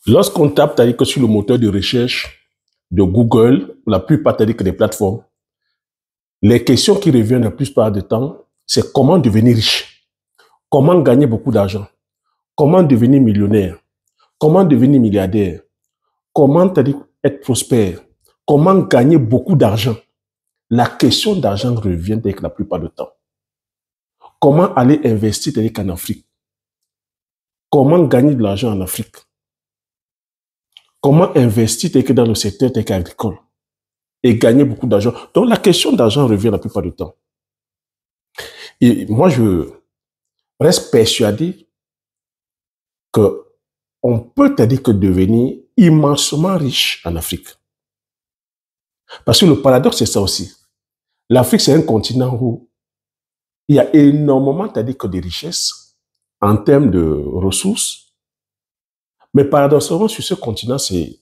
Lorsqu'on tape, c'est-à-dire que sur le moteur de recherche de Google, la plupart, c'est-à-dire que des plateformes, les questions qui reviennent la plupart du temps, c'est comment devenir riche, comment gagner beaucoup d'argent, comment devenir millionnaire, comment devenir milliardaire, comment être prospère, comment gagner beaucoup d'argent. La question d'argent revient avec la plupart du temps. Comment aller investir en Afrique? Comment gagner de l'argent en Afrique? Comment investir dans le secteur agricole et gagner beaucoup d'argent? Donc la question d'argent revient la plupart du temps. Et moi, je reste persuadé qu'on peut devenir immensément riche en Afrique. Parce que le paradoxe, c'est ça aussi. L'Afrique, c'est un continent où il y a énormément de richesses en termes de ressources. Mais paradoxalement, sur ce continent, c'est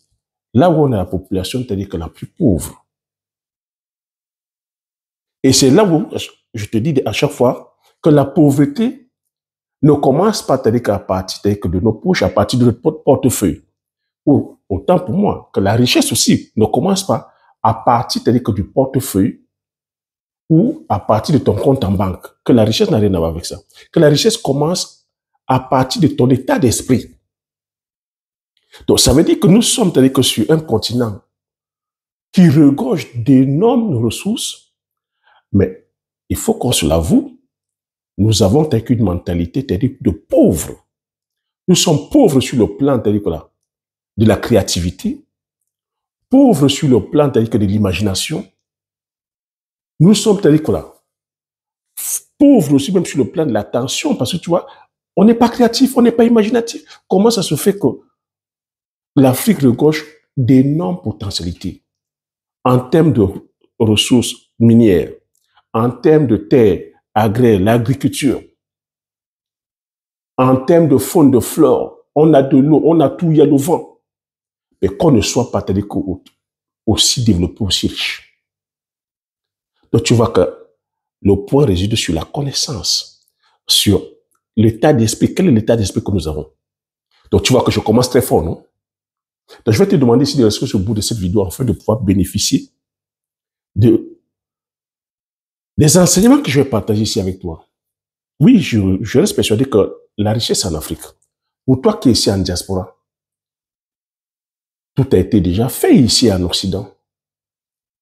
là où on a la population la plus pauvre. Et c'est là où, je te dis à chaque fois, que la pauvreté ne commence pas à partir de nos poches, à partir de notre portefeuille. Ou autant pour moi, que la richesse aussi ne commence pas à partir du portefeuille ou à partir de ton compte en banque. Que la richesse n'a rien à voir avec ça. Que la richesse commence à partir de ton état d'esprit. Donc, ça veut dire que nous sommes sur un continent qui regorge d'énormes ressources, mais il faut qu'on se l'avoue, nous avons une mentalité de pauvre. Nous sommes pauvres sur le plan de la créativité, pauvres sur le plan de l'imagination. Nous sommes pauvres aussi même sur le plan de l'attention, parce que tu vois, on n'est pas créatif, on n'est pas imaginatif. Comment ça se fait que l'Afrique regorge d'énormes potentialités en termes de ressources minières, en termes de terres agraires, l'agriculture, en termes de faune, de flore, on a de l'eau, on a tout, il y a le vent. Mais qu'on ne soit pas aussi développé, aussi riche. Donc tu vois que le point réside sur la connaissance, sur l'état d'esprit. Quel est l'état d'esprit que nous avons? Donc tu vois que je commence très fort, non? Donc je vais te demander si de rester au bout de cette vidéo afin de pouvoir bénéficier des enseignements que je vais partager ici avec toi. Oui, je reste persuadé que la richesse en Afrique, pour toi qui es ici en diaspora, tout a été déjà fait ici en Occident.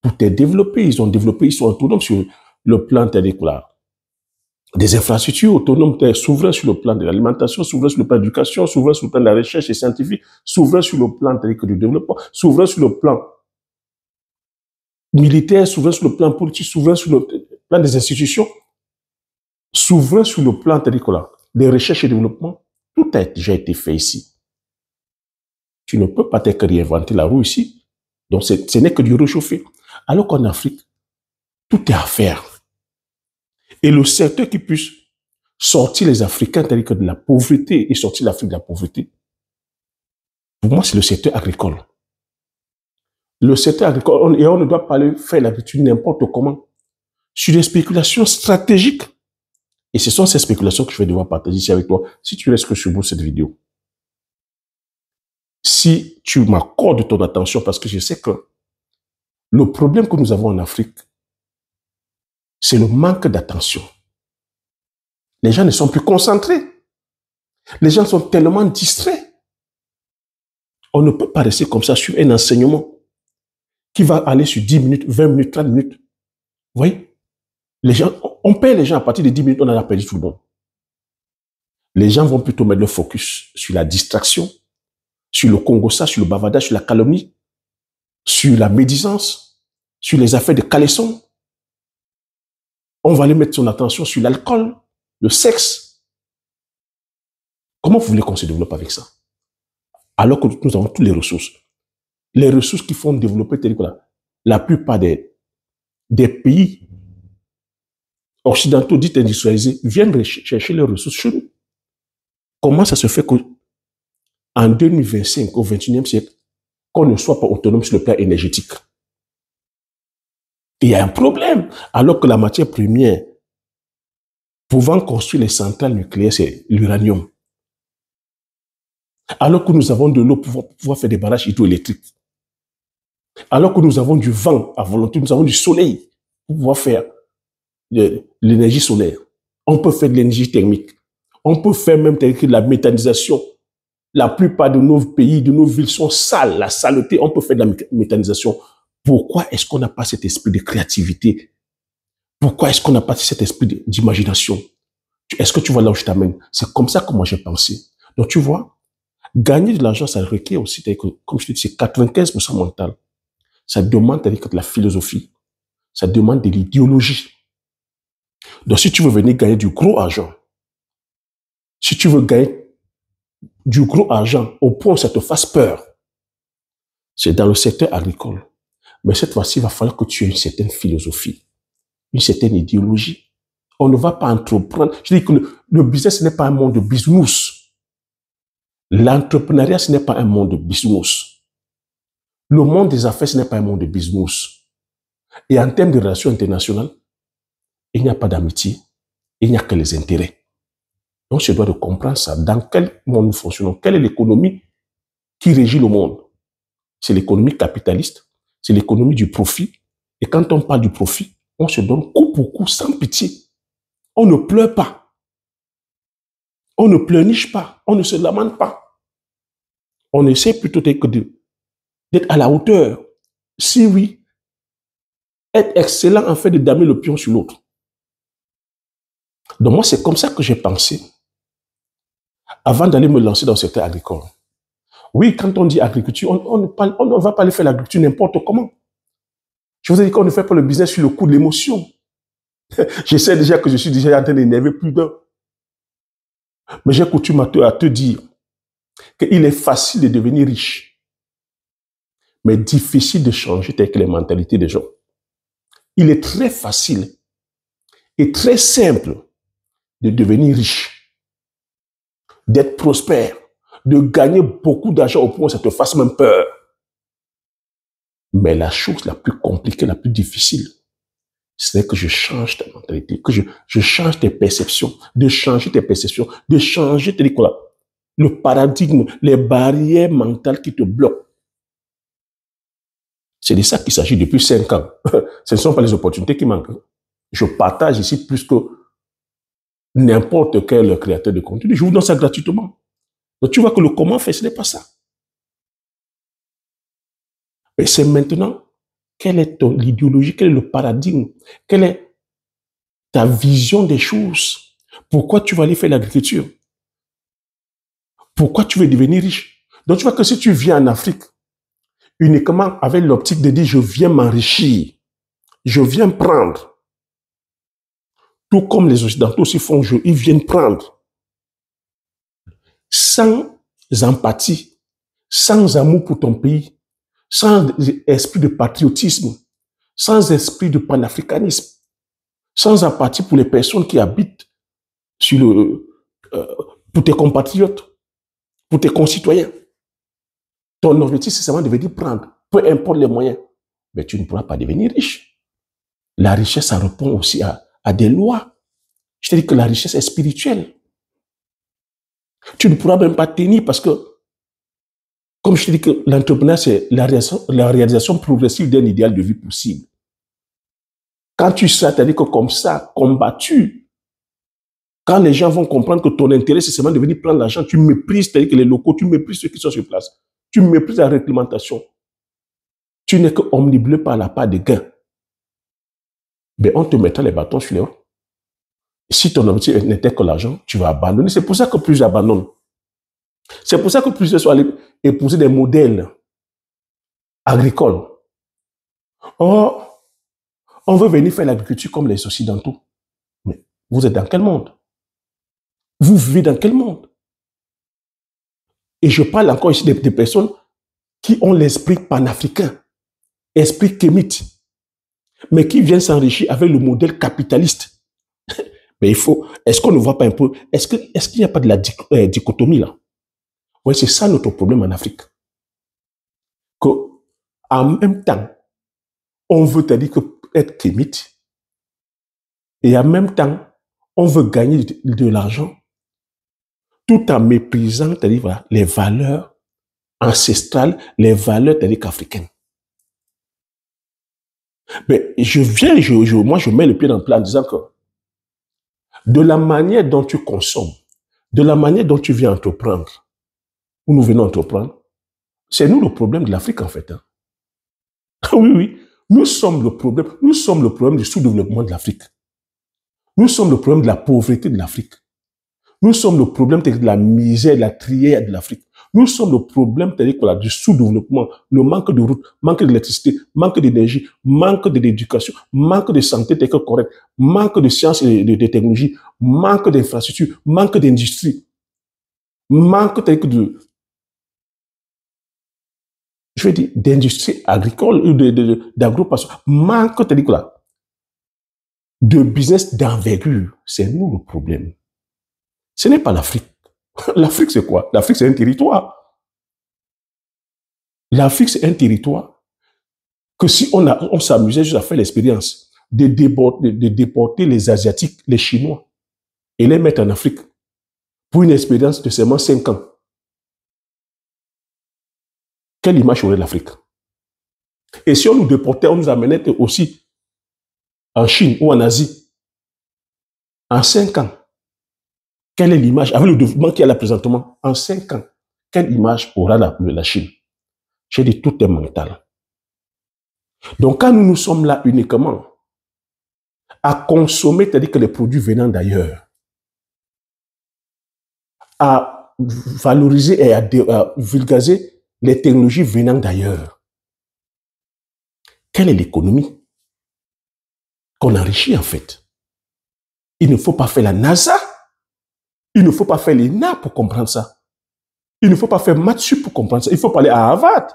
Tout est développé, ils sont autonomes sur le plan des infrastructures, autonomes, souverains sur le plan de l'alimentation, souverains sur le plan de l'éducation, souverains sur le plan de la recherche et scientifique, souverains sur le plan du développement, souverains sur le plan militaire, souverains sur le plan politique, souverains sur le plan des institutions, souverains sur le plan des recherches et développement. Tout a déjà été fait ici. Tu ne peux pas réinventer la roue ici. Donc, ce n'est que du réchauffé. Alors qu'en Afrique, tout est à faire. Et le secteur qui puisse sortir les Africains de la pauvreté et sortir l'Afrique de la pauvreté, pour moi, c'est le secteur agricole. Le secteur agricole, et on ne doit pas faire l'habitude n'importe comment, sur des spéculations stratégiques. Et ce sont ces spéculations que je vais devoir partager ici avec toi, si tu restes que sur le bout de cette vidéo. Si tu m'accordes ton attention, parce que je sais que le problème que nous avons en Afrique, c'est le manque d'attention. Les gens ne sont plus concentrés. Les gens sont tellement distraits. On ne peut pas rester comme ça sur un enseignement qui va aller sur 10 minutes, 20 minutes, 30 minutes. Vous voyez? Les gens, on paye les gens à partir de 10 minutes, on en a perdu tout le monde. Les gens vont plutôt mettre le focus sur la distraction, sur le congossa, sur le bavardage, sur la calomnie, sur la médisance, sur les affaires de caleçon. On va aller mettre son attention sur l'alcool, le sexe. Comment vous voulez qu'on se développe avec ça? Alors que nous avons toutes les ressources. Les ressources qui font développer la plupart des pays occidentaux dits industrialisés viennent chercher les ressources chez nous. Comment ça se fait qu'en 2025, au 21e siècle, qu'on ne soit pas autonome sur le plan énergétique? Il y a un problème, alors que la matière première pouvant construire les centrales nucléaires, c'est l'uranium. Alors que nous avons de l'eau pour pouvoir faire des barrages hydroélectriques. Alors que nous avons du vent à volonté, nous avons du soleil pour pouvoir faire de l'énergie solaire. On peut faire de l'énergie thermique. On peut faire même de la méthanisation. La plupart de nos pays, de nos villes sont sales. La saleté, on peut faire de la méthanisation. Pourquoi est-ce qu'on n'a pas cet esprit de créativité? Pourquoi est-ce qu'on n'a pas cet esprit d'imagination? Est-ce que tu vois là où je t'amène? C'est comme ça que moi j'ai pensé. Donc tu vois, gagner de l'argent, ça requiert aussi, comme je te dis, c'est 95% mental. Ça demande de la philosophie. Ça demande de l'idéologie. Donc si tu veux venir gagner du gros argent, si tu veux gagner du gros argent au point où ça te fasse peur, c'est dans le secteur agricole. Mais cette fois-ci, il va falloir que tu aies une certaine philosophie, une certaine idéologie. On ne va pas entreprendre. Je dis que le business, ce n'est pas un monde de business. L'entrepreneuriat, ce n'est pas un monde de business. Le monde des affaires, ce n'est pas un monde de business. Et en termes de relations internationales, il n'y a pas d'amitié, il n'y a que les intérêts. Donc, je dois de comprendre ça. Dans quel monde nous fonctionnons? Quelle est l'économie qui régit le monde? C'est l'économie capitaliste, c'est l'économie du profit. Et quand on parle du profit, on se donne coup pour coup, sans pitié. On ne pleure pas. On ne pleurniche pas. On ne se lamente pas. On essaie plutôt d'être à la hauteur. Si oui, être excellent en fait de damer le pion sur l'autre. Donc moi, c'est comme ça que j'ai pensé avant d'aller me lancer dans le secteur agricole. Oui, quand on dit agriculture, on ne va pas aller faire l'agriculture n'importe comment. Je vous ai dit qu'on ne fait pas le business sur le coup de l'émotion. Je sais déjà que je suis déjà en train d'énerver plus d'un. Mais j'ai coutume à te dire qu'il est facile de devenir riche, mais difficile de changer avec les mentalités des gens. Il est très facile et très simple de devenir riche, d'être prospère, de gagner beaucoup d'argent au point où ça te fasse même peur. Mais la chose la plus compliquée, la plus difficile, c'est que je change ta mentalité, que je change tes perceptions, de changer tes perceptions, de changer le paradigme, les barrières mentales qui te bloquent. C'est de ça qu'il s'agit depuis 5 ans. Ce ne sont pas les opportunités qui manquent. Je partage ici plus que n'importe quel créateur de contenu. Je vous donne ça gratuitement. Donc tu vois que le comment faire, ce n'est pas ça. Mais c'est maintenant, quelle est l'idéologie, quel est le paradigme, quelle est ta vision des choses. Pourquoi tu vas aller faire l'agriculture? Pourquoi tu veux devenir riche? Donc tu vois que si tu viens en Afrique, uniquement avec l'optique de dire je viens m'enrichir, je viens prendre, tout comme les Occidentaux aussi font, ils viennent prendre, sans empathie, sans amour pour ton pays, sans esprit de patriotisme, sans esprit de panafricanisme, sans empathie pour les personnes qui habitent pour tes compatriotes, pour tes concitoyens. Ton objectif, c'est seulement de venir prendre, peu importe les moyens. Mais tu ne pourras pas devenir riche. La richesse, ça répond aussi à des lois. Je te dis que la richesse est spirituelle. Tu ne pourras même pas tenir parce que, comme je te dis que l'entrepreneuriat, c'est la réalisation progressive d'un idéal de vie possible. Quand tu seras, c'est-à-dire que comme ça, combattu, quand les gens vont comprendre que ton intérêt, c'est seulement de venir prendre l'argent, tu méprises, c'est-à-dire que les locaux, tu méprises ceux qui sont sur place. Tu méprises la réglementation. Tu n'es que omnibulé par la part des gains. Mais on te mettra les bâtons sur les roues. Si ton objectif n'était que l'argent, tu vas abandonner. C'est pour ça que plusieurs abandonnent. C'est pour ça que plusieurs sont allés épouser des modèles agricoles. Or, on veut venir faire l'agriculture comme les Occidentaux. Mais vous êtes dans quel monde? Vous vivez dans quel monde? Et je parle encore ici des personnes qui ont l'esprit panafricain, esprit kémite, mais qui viennent s'enrichir avec le modèle capitaliste. Mais il faut, est-ce qu'on ne voit pas un peu, est-ce qu'il n'y a pas de la dichotomie là? Oui, c'est ça notre problème en Afrique. qu'en même temps, on veut te dire que être kémite, et en même temps, on veut gagner de l'argent, tout en méprisant voilà, les valeurs ancestrales, les valeurs africaines. Mais moi je mets le pied dans le plat en disant que de la manière dont tu consommes, de la manière dont tu viens entreprendre, où nous venons entreprendre, c'est nous le problème de l'Afrique en fait. Hein. Oui, oui, nous sommes le problème du sous-développement de l'Afrique. Nous sommes le problème de la pauvreté de l'Afrique. Nous sommes le problème de la misère, de la trière de l'Afrique. Nous sommes le problème voilà, du sous-développement, le manque de routes, manque d'électricité, manque d'énergie, manque d'éducation, manque de santé correcte, manque de sciences et de technologie, manque d'infrastructures, manque d'industrie, manque je veux dire, d'industrie agricole ou d'agro-passion, manque voilà, de business d'envergure. C'est nous le problème. Ce n'est pas l'Afrique. L'Afrique, c'est quoi? L'Afrique, c'est un territoire. L'Afrique, c'est un territoire que si on s'amusait juste à faire l'expérience de déporter les Asiatiques, les Chinois, et les mettre en Afrique pour une expérience de seulement 5 ans, quelle image aurait l'Afrique? Et si on nous déportait, on nous amenait aussi en Chine ou en Asie, en 5 ans, quelle est l'image, avec le développement qu'il y a là présentement, en 5 ans, quelle image aura la Chine? J'ai dit, tout est mental. Donc, quand nous sommes là uniquement à consommer, c'est-à-dire que les produits venant d'ailleurs, à valoriser et à vulgariser les technologies venant d'ailleurs, quelle est l'économie qu'on enrichit en fait? Il ne faut pas faire la NASA, il ne faut pas faire l'ENA pour comprendre ça. Il ne faut pas faire Matsu pour comprendre ça. Il faut pas aller à Harvard.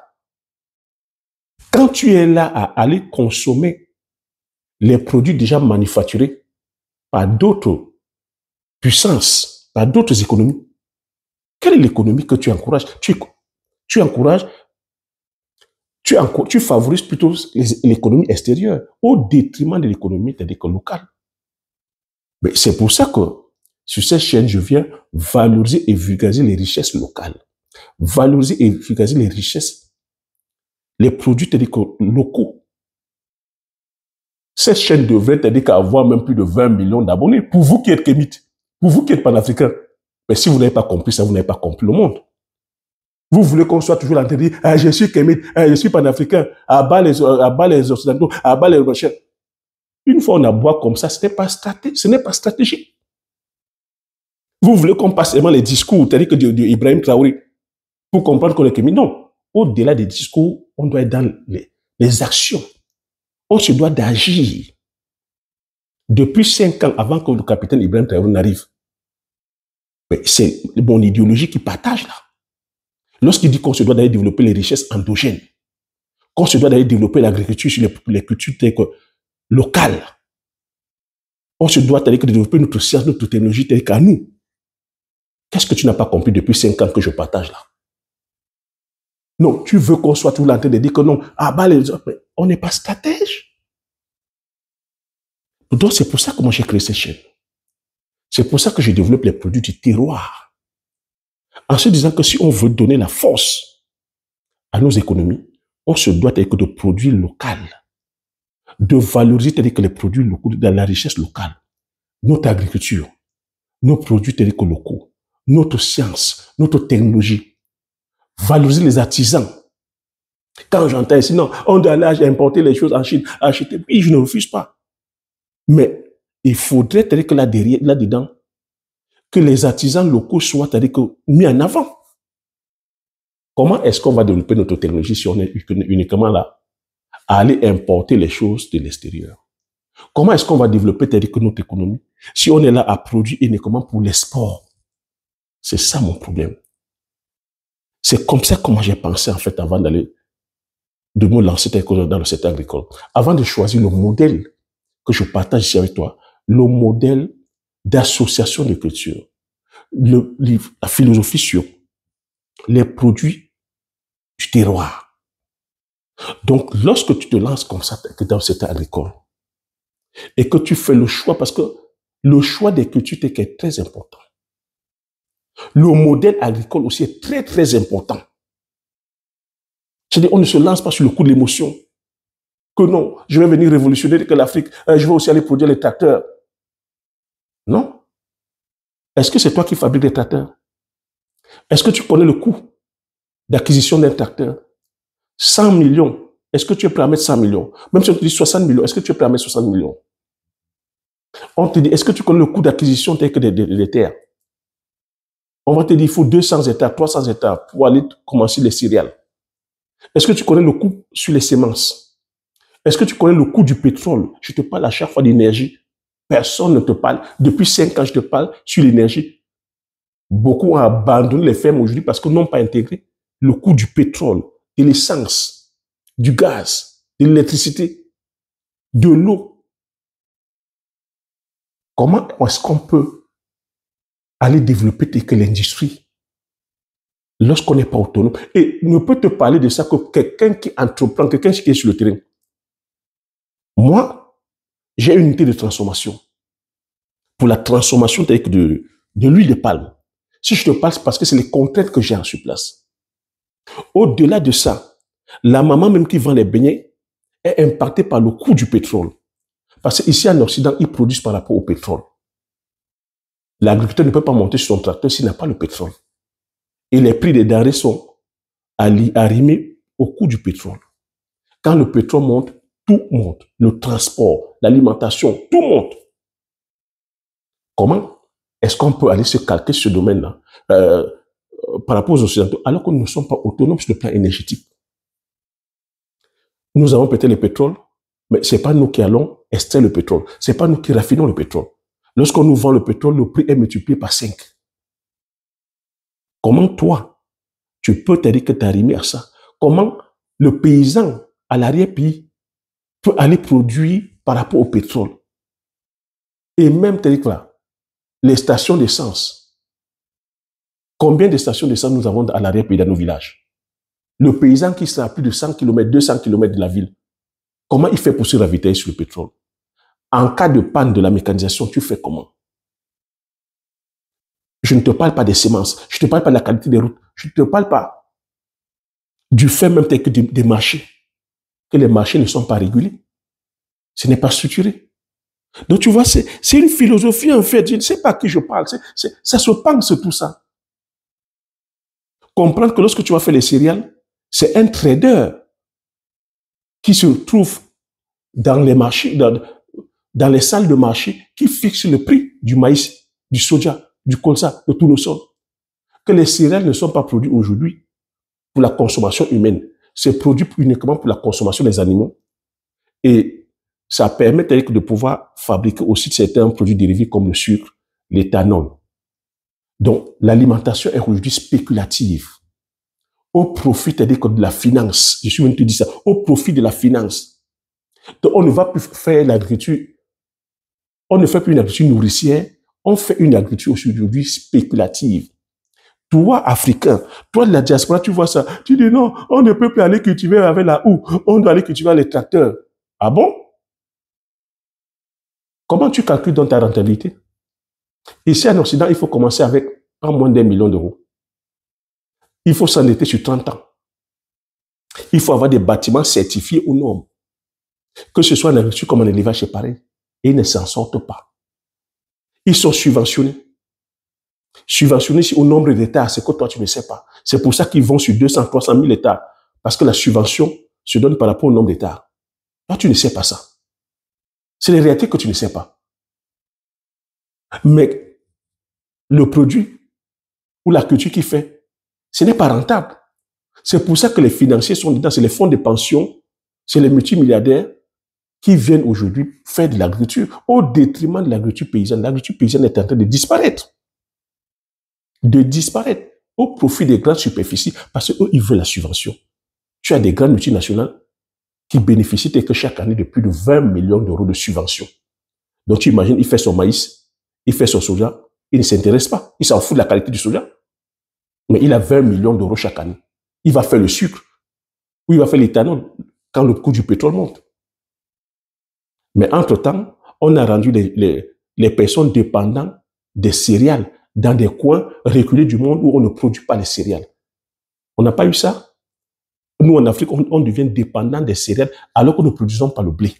Quand tu es là à aller consommer les produits déjà manufacturés par d'autres puissances, par d'autres économies, quelle est l'économie que tu encourages? Tu favorises plutôt l'économie extérieure au détriment de l'économie locale. Mais c'est pour ça que sur cette chaîne, je viens valoriser et vulgariser les richesses locales. Valoriser et vulgariser les richesses, les produits locaux. Cette chaîne devrait avoir même plus de 20 millions d'abonnés. Pour vous qui êtes kémites, pour vous qui êtes panafricains. Mais si vous n'avez pas compris ça, vous n'avez pas compris le monde. Vous voulez qu'on soit toujours en train de dire, ah, je suis kémite, ah, je suis panafricain, à bas les occidentaux, à bas les rochers. Une fois on aboie comme ça, ce n'est pas stratégique. Vous voulez qu'on passe seulement les discours, c'est-à-dire que d'Ibrahim Traoré, pour comprendre qu'on est kémite. Non. Au-delà des discours, on doit être dans les actions. On se doit d'agir. Depuis 5 ans, avant que le capitaine Ibrahim Traoré n'arrive, c'est mon idéologie qui partage là. Lorsqu'il dit qu'on se doit d'aller développer les richesses endogènes, qu'on se doit d'aller développer l'agriculture sur les cultures locales, on se doit d'aller développer notre science, notre technologie telle qu'à nous. Qu'est-ce que tu n'as pas compris depuis 5 ans que je partage là? Non, tu veux qu'on soit tout en train de dire que non, on n'est pas stratège. Donc c'est pour ça que moi j'ai créé cette chaîne. C'est pour ça que je développe les produits du terroir. En se disant que si on veut donner la force à nos économies, on se doit être de produits locaux, de valoriser les produits locaux, de la richesse locale, notre agriculture, nos produits locaux, notre science, notre technologie, valoriser les artisans. Quand j'entends ici, non, on doit aller importer les choses en Chine, acheter, oui, je ne refuse pas. Mais il faudrait que là-dedans, que les artisans locaux soient mis en avant. Comment est-ce qu'on va développer notre technologie si on est uniquement là à aller importer les choses de l'extérieur? Comment est-ce qu'on va développer notre économie si on est là à produire uniquement pour l'export? C'est ça mon problème. C'est comme ça que moi j'ai pensé en fait avant de me lancer dans le secteur agricole. Avant de choisir le modèle que je partage ici avec toi, le modèle d'association de culture, la philosophie sur les produits du terroir. Donc, lorsque tu te lances comme ça dans le secteur agricole et que tu fais le choix, parce que le choix des cultures est très important. Le modèle agricole aussi est très, très important. C'est-à-dire, on ne se lance pas sur le coup de l'émotion. Que non, je vais venir révolutionner l'Afrique, je vais aussi aller produire les tracteurs. Non. Est-ce que c'est toi qui fabriques les tracteurs? Est-ce que tu connais le coût d'acquisition d'un tracteur? 100 millions. Est-ce que tu es prêt à mettre 100 millions? Même si on te dit 60 millions, est-ce que tu es prêt à mettre 60 millions? On te dit, est-ce que tu connais le coût d'acquisition des terres? On va te dire, il faut 200 hectares, 300 hectares pour aller commencer les céréales. Est-ce que tu connais le coût sur les semences? Est-ce que tu connais le coût du pétrole? Je te parle à chaque fois d'énergie. Personne ne te parle. Depuis 5 ans, je te parle sur l'énergie. Beaucoup ont abandonné les fermes aujourd'hui parce qu'ils n'ont pas intégré le coût du pétrole, de l'essence, du gaz, de l'électricité, de l'eau. Comment est-ce qu'on peut aller développer l'industrie lorsqu'on n'est pas autonome? Et ne peut te parler de ça que quelqu'un qui entreprend, quelqu'un qui est sur le terrain. Moi, j'ai une unité de transformation pour la transformation de l'huile de palme. Si je te parle, c'est parce que c'est les contraintes que j'ai sur place. Au-delà de ça, la maman même qui vend les beignets est impactée par le coût du pétrole. Parce qu'ici en Occident, ils produisent par rapport au pétrole. L'agriculteur ne peut pas monter sur son tracteur s'il n'a pas le pétrole. Et les prix des denrées sont arrimés au coût du pétrole. Quand le pétrole monte, tout monte. Le transport, l'alimentation, tout monte. Comment est-ce qu'on peut aller se calquer sur ce domaine-là par rapport aux Occidentaux alors que nous ne sommes pas autonomes sur le plan énergétique? Nous avons peut-être le pétrole, mais ce n'est pas nous qui allons extraire le pétrole. Ce n'est pas nous qui raffinons le pétrole. Lorsqu'on nous vend le pétrole, le prix est multiplié par 5. Comment toi, tu peux te dire que tu es arrimé à ça? Comment le paysan à l'arrière-pays peut aller produire par rapport au pétrole? Et même, te dire que là, les stations d'essence. Combien de stations d'essence nous avons à l'arrière-pays dans nos villages? Le paysan qui sera à plus de 100 km, 200 km de la ville, comment il fait pour se ravitailler sur le pétrole? En cas de panne de la mécanisation, tu fais comment? Je ne te parle pas des semences, je ne te parle pas de la qualité des routes, je ne te parle pas du fait même que des marchés, que les marchés ne sont pas régulés. Ce n'est pas structuré. Donc tu vois, c'est une philosophie en fait, je ne sais pas à qui je parle, ça se pense tout ça. Comprendre que lorsque tu vas faire les céréales, c'est un trader qui se trouve dans les marchés, dans les salles de marché, qui fixe le prix du maïs, du soja, du colza, de tournesol. Que les céréales ne sont pas produits aujourd'hui pour la consommation humaine. C'est produit uniquement pour la consommation des animaux. Et ça permet de pouvoir fabriquer aussi certains produits dérivés comme le sucre, l'éthanol. Donc, l'alimentation est aujourd'hui spéculative. Au profit de la finance. Je suis venu te dire ça. Au profit de la finance. Donc, on ne va plus faire l'agriculture. On ne fait plus une agriculture nourricière. On fait une agriculture aujourd'hui spéculative. Toi, Africain, toi de la diaspora, tu vois ça. Tu dis non, on ne peut plus aller cultiver avec la houe. On doit aller cultiver avec les tracteurs. Ah bon? Comment tu calcules dans ta rentabilité? Ici en Occident, il faut commencer avec pas moins d'1 million d'euros. Il faut s'endetter sur 30 ans. Il faut avoir des bâtiments certifiés aux normes. Que ce soit en agriculture comme en élevage, c'est pareil. Et ils ne s'en sortent pas. Ils sont subventionnés. Subventionnés au nombre d'hectares, c'est que toi, tu ne sais pas. C'est pour ça qu'ils vont sur 200, 300 000 hectares. Parce que la subvention se donne par rapport au nombre d'hectares. Toi, tu ne sais pas ça. C'est les réalités que tu ne sais pas. Mais le produit ou la culture qu'il fait, ce n'est pas rentable. C'est pour ça que les financiers sont dedans. C'est les fonds de pension, c'est les multimilliardaires qui viennent aujourd'hui faire de l'agriculture au détriment de l'agriculture paysanne. L'agriculture paysanne est en train de disparaître. De disparaître au profit des grandes superficies parce qu'eux, ils veulent la subvention. Tu as des grandes multinationales qui bénéficient que chaque année de plus de 20 millions d'euros de subventions. Donc tu imagines, il fait son maïs, il fait son soja, il ne s'intéresse pas. Il s'en fout de la qualité du soja. Mais il a 20 millions d'euros chaque année. Il va faire le sucre ou il va faire l'éthanol quand le coût du pétrole monte. Mais entre-temps, on a rendu les personnes dépendantes des céréales, dans des coins reculés du monde où on ne produit pas les céréales. On n'a pas eu ça. Nous, en Afrique, on devient dépendant des céréales alors que nous ne produisons pas le blé.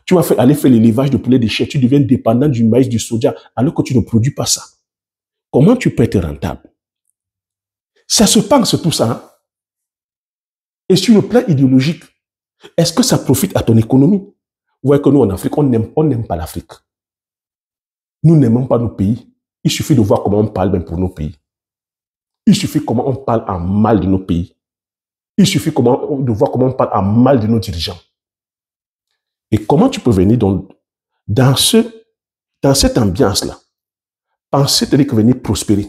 Tu vas aller faire l'élevage de poulet de chair, tu deviens dépendant du maïs, du soja, alors que tu ne produis pas ça. Comment tu peux être rentable? Ça se pense tout ça. Hein? Et sur le plan idéologique, est-ce que ça profite à ton économie? Vous voyez que nous, en Afrique, on n'aime pas l'Afrique. Nous n'aimons pas nos pays. Il suffit de voir comment on parle même pour nos pays. Il suffit comment on parle en mal de nos pays. Il suffit de voir comment on parle en mal de nos dirigeants. Et comment tu peux venir dans cette ambiance-là, penser que venir prospérer.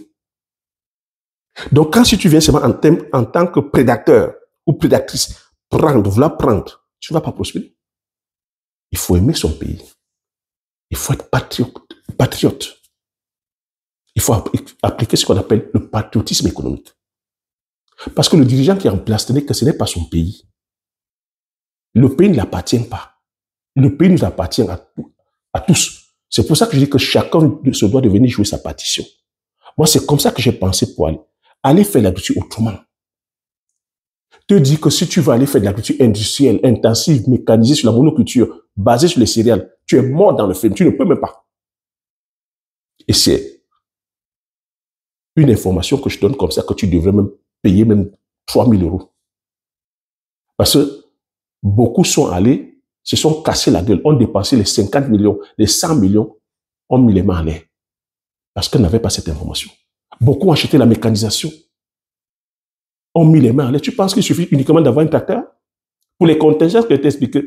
Donc, quand si tu viens seulement en tant que prédateur ou prédatrice, vouloir prendre, tu ne vas pas prospérer. Il faut aimer son pays. Il faut être patriote. Il faut appliquer ce qu'on appelle le patriotisme économique. Parce que le dirigeant qui est en place, ce n'est pas son pays. Le pays ne l'appartient pas. Le pays nous appartient à tous. C'est pour ça que je dis que chacun se doit de venir jouer sa partition. Moi, c'est comme ça que j'ai pensé pour aller faire l'agriculture autrement. Te dire que si tu vas aller faire de l'agriculture industrielle, intensive, mécanisée sur la monoculture, basée sur les céréales, tu es mort dans le film, tu ne peux même pas. Et c'est une information que je donne comme ça, que tu devrais même payer même 3 000 €. Parce que beaucoup sont allés, se sont cassés la gueule, ont dépensé les 50 millions, les 100 millions, ont mis les mains en l'air. Parce qu'ils n'avaient pas cette information. Beaucoup ont acheté la mécanisation, ont mis les mains en l'air. Tu penses qu'il suffit uniquement d'avoir un tracteur? Pour les contingences que je t'ai expliqué,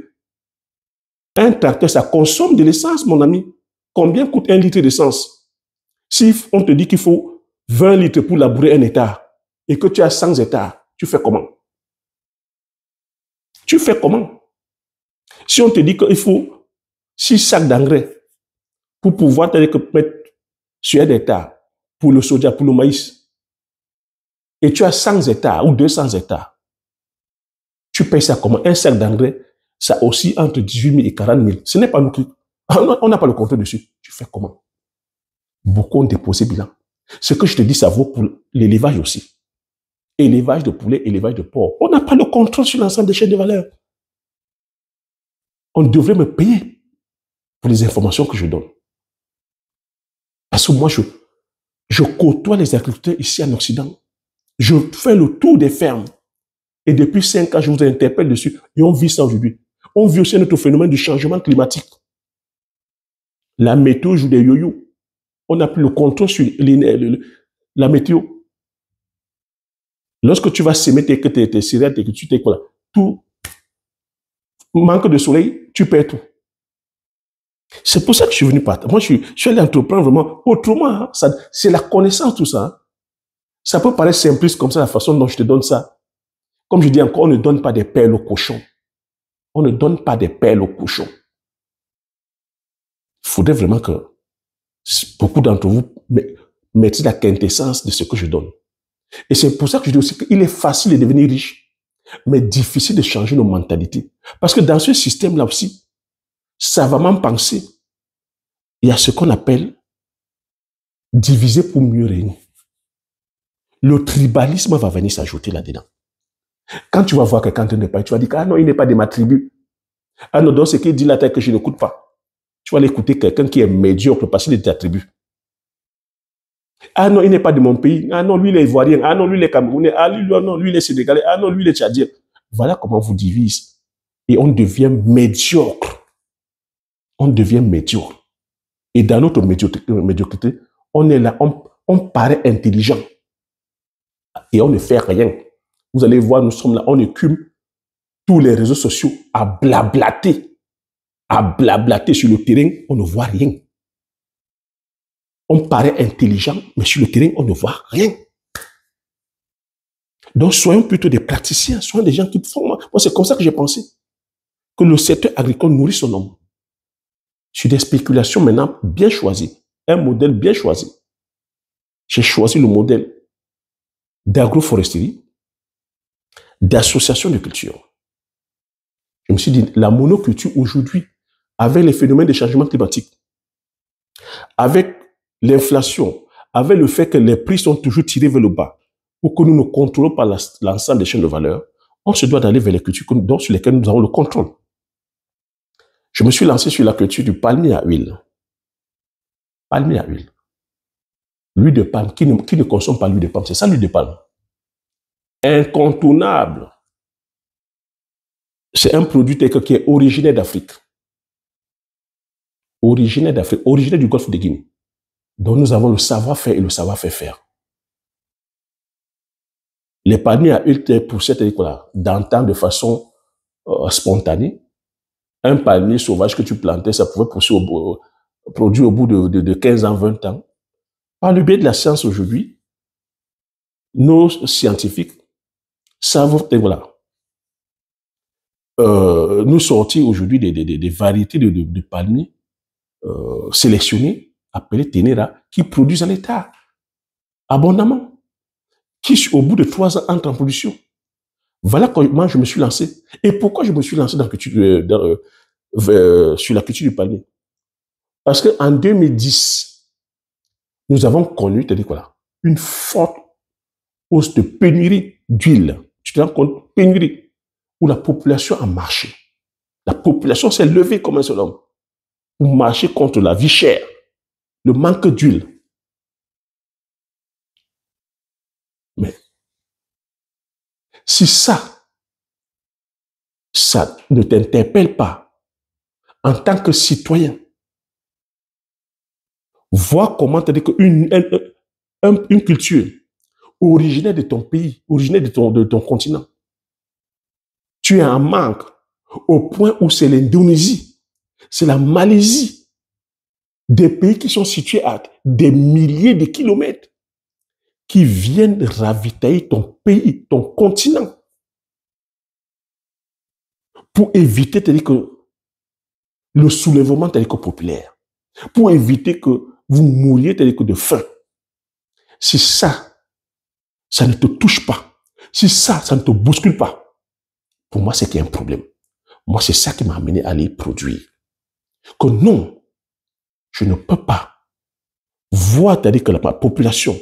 un tracteur, ça consomme de l'essence, mon ami. Combien coûte 1 litre d'essence? Si on te dit qu'il faut 20 litres pour labourer un hectare et que tu as 100 hectares, tu fais comment? Tu fais comment? Si on te dit qu'il faut 6 sacs d'engrais pour pouvoir mettre sur un hectare pour le soja, pour le maïs, et tu as 100 hectares ou 200 hectares, tu payes ça comment? Un sac d'engrais, ça aussi entre 18 000 et 40 000. Ce n'est pas nous qui... On n'a pas le contrôle dessus. Tu fais comment? Beaucoup ont déposé bilan. Ce que je te dis, ça vaut pour l'élevage aussi. Élevage de poulet, élevage de porc. On n'a pas le contrôle sur l'ensemble des chaînes de valeur. On devrait me payer pour les informations que je donne. Parce que moi, je côtoie les agriculteurs ici en Occident. Je fais le tour des fermes. Et depuis 5 ans, je vous interpelle dessus. Et on vit ça aujourd'hui. On vit aussi notre phénomène du changement climatique. La météo joue des yo-yo. On n'a plus le contrôle sur la météo. Lorsque tu vas semer tes céréales, tes cultures, voilà, tout manque de soleil, tu perds tout. C'est pour ça que je suis venu partir. Moi, je suis allé entreprendre vraiment autrement. Hein. C'est la connaissance, tout ça. Hein. Ça peut paraître simpliste comme ça, la façon dont je te donne ça. Comme je dis encore, on ne donne pas des perles aux cochons. On ne donne pas des perles aux cochons. Il faudrait vraiment que beaucoup d'entre vous mettent la quintessence de ce que je donne. Et c'est pour ça que je dis aussi qu'il est facile de devenir riche, mais difficile de changer nos mentalités. Parce que dans ce système-là aussi, savamment pensé, il y a ce qu'on appelle diviser pour mieux régner. Le tribalisme va venir s'ajouter là-dedans. Quand tu vas voir quelqu'un qui n'est pas, tu vas dire, ah non, il n'est pas de ma tribu. Ah non, donc ce qu'il dit là, que je n'écoute pas. Tu vas aller écouter quelqu'un qui est médiocre parce qu'il est de ta tribu. Ah non, il n'est pas de mon pays. Ah non, lui, il est ivoirien. Ah non, lui, il est camerounais. Ah lui, non, lui, il est sénégalais. Ah non, lui, il est tchadien. Voilà comment on vous divise. Et on devient médiocre. On devient médiocre. Et dans notre médiocrité, on est là, on paraît intelligent. Et on ne fait rien. Vous allez voir, nous sommes là, on écume tous les réseaux sociaux à blablater. À blablater sur le terrain, on ne voit rien. On paraît intelligent, mais sur le terrain, on ne voit rien. Donc, soyons plutôt des praticiens, soyons des gens qui font. Moi, c'est comme ça que j'ai pensé. Que le secteur agricole nourrit son homme. Sur des spéculations maintenant bien choisies. Un modèle bien choisi. J'ai choisi le modèle d'agroforesterie, d'association de culture. Je me suis dit, la monoculture aujourd'hui, avec les phénomènes de changement climatique, avec l'inflation, avec le fait que les prix sont toujours tirés vers le bas, pour que nous ne contrôlons pas l'ensemble des chaînes de valeur, on se doit d'aller vers les cultures sur lesquelles nous avons le contrôle. Je me suis lancé sur la culture du palmier à huile. Palmier à huile. L'huile de palme, qui ne consomme pas l'huile de palme? C'est ça l'huile de palme. Incontournable. C'est un produit qui est originaire d'Afrique. Originaire d'Afrique, originaire du Golfe de Guinée. Donc nous avons le savoir-faire et le savoir-faire. Les palmiers à huile étaient poussés d'antan de façon spontanée. Un palmier sauvage que tu plantais, ça pouvait produire au bout de 15 ans, 20 ans. Par le biais de la science aujourd'hui, nos scientifiques savent nous sortir aujourd'hui des variétés de palmiers sélectionnés, appelés Ténéra, qui produisent à l'état abondamment, qui au bout de 3 ans entrent en production. Voilà comment je me suis lancé. Et pourquoi je me suis lancé sur la culture du palmier? Parce qu'en 2010, nous avons connu une forte hausse de pénurie d'huile. Tu te rends compte? Pénurie, où la population a marché. La population s'est levée comme un seul homme pour marcher contre la vie chère, le manque d'huile. Mais si ça ne t'interpelle pas en tant que citoyen, vois comment tu as dit qu'une culture originaire de ton pays, originaire de ton continent, tu es en manque au point où c'est l'Indonésie, c'est la Malaisie, des pays qui sont situés à des milliers de kilomètres, qui viennent ravitailler ton pays, ton continent, pour éviter le soulèvement populaire, pour éviter que vous mouriez de faim. Si ça ne te touche pas, si ça ne te bouscule pas, pour moi, c'est qu'il y a un problème. Moi, c'est ça qui m'a amené à les produire. Que non, je ne peux pas voir que la population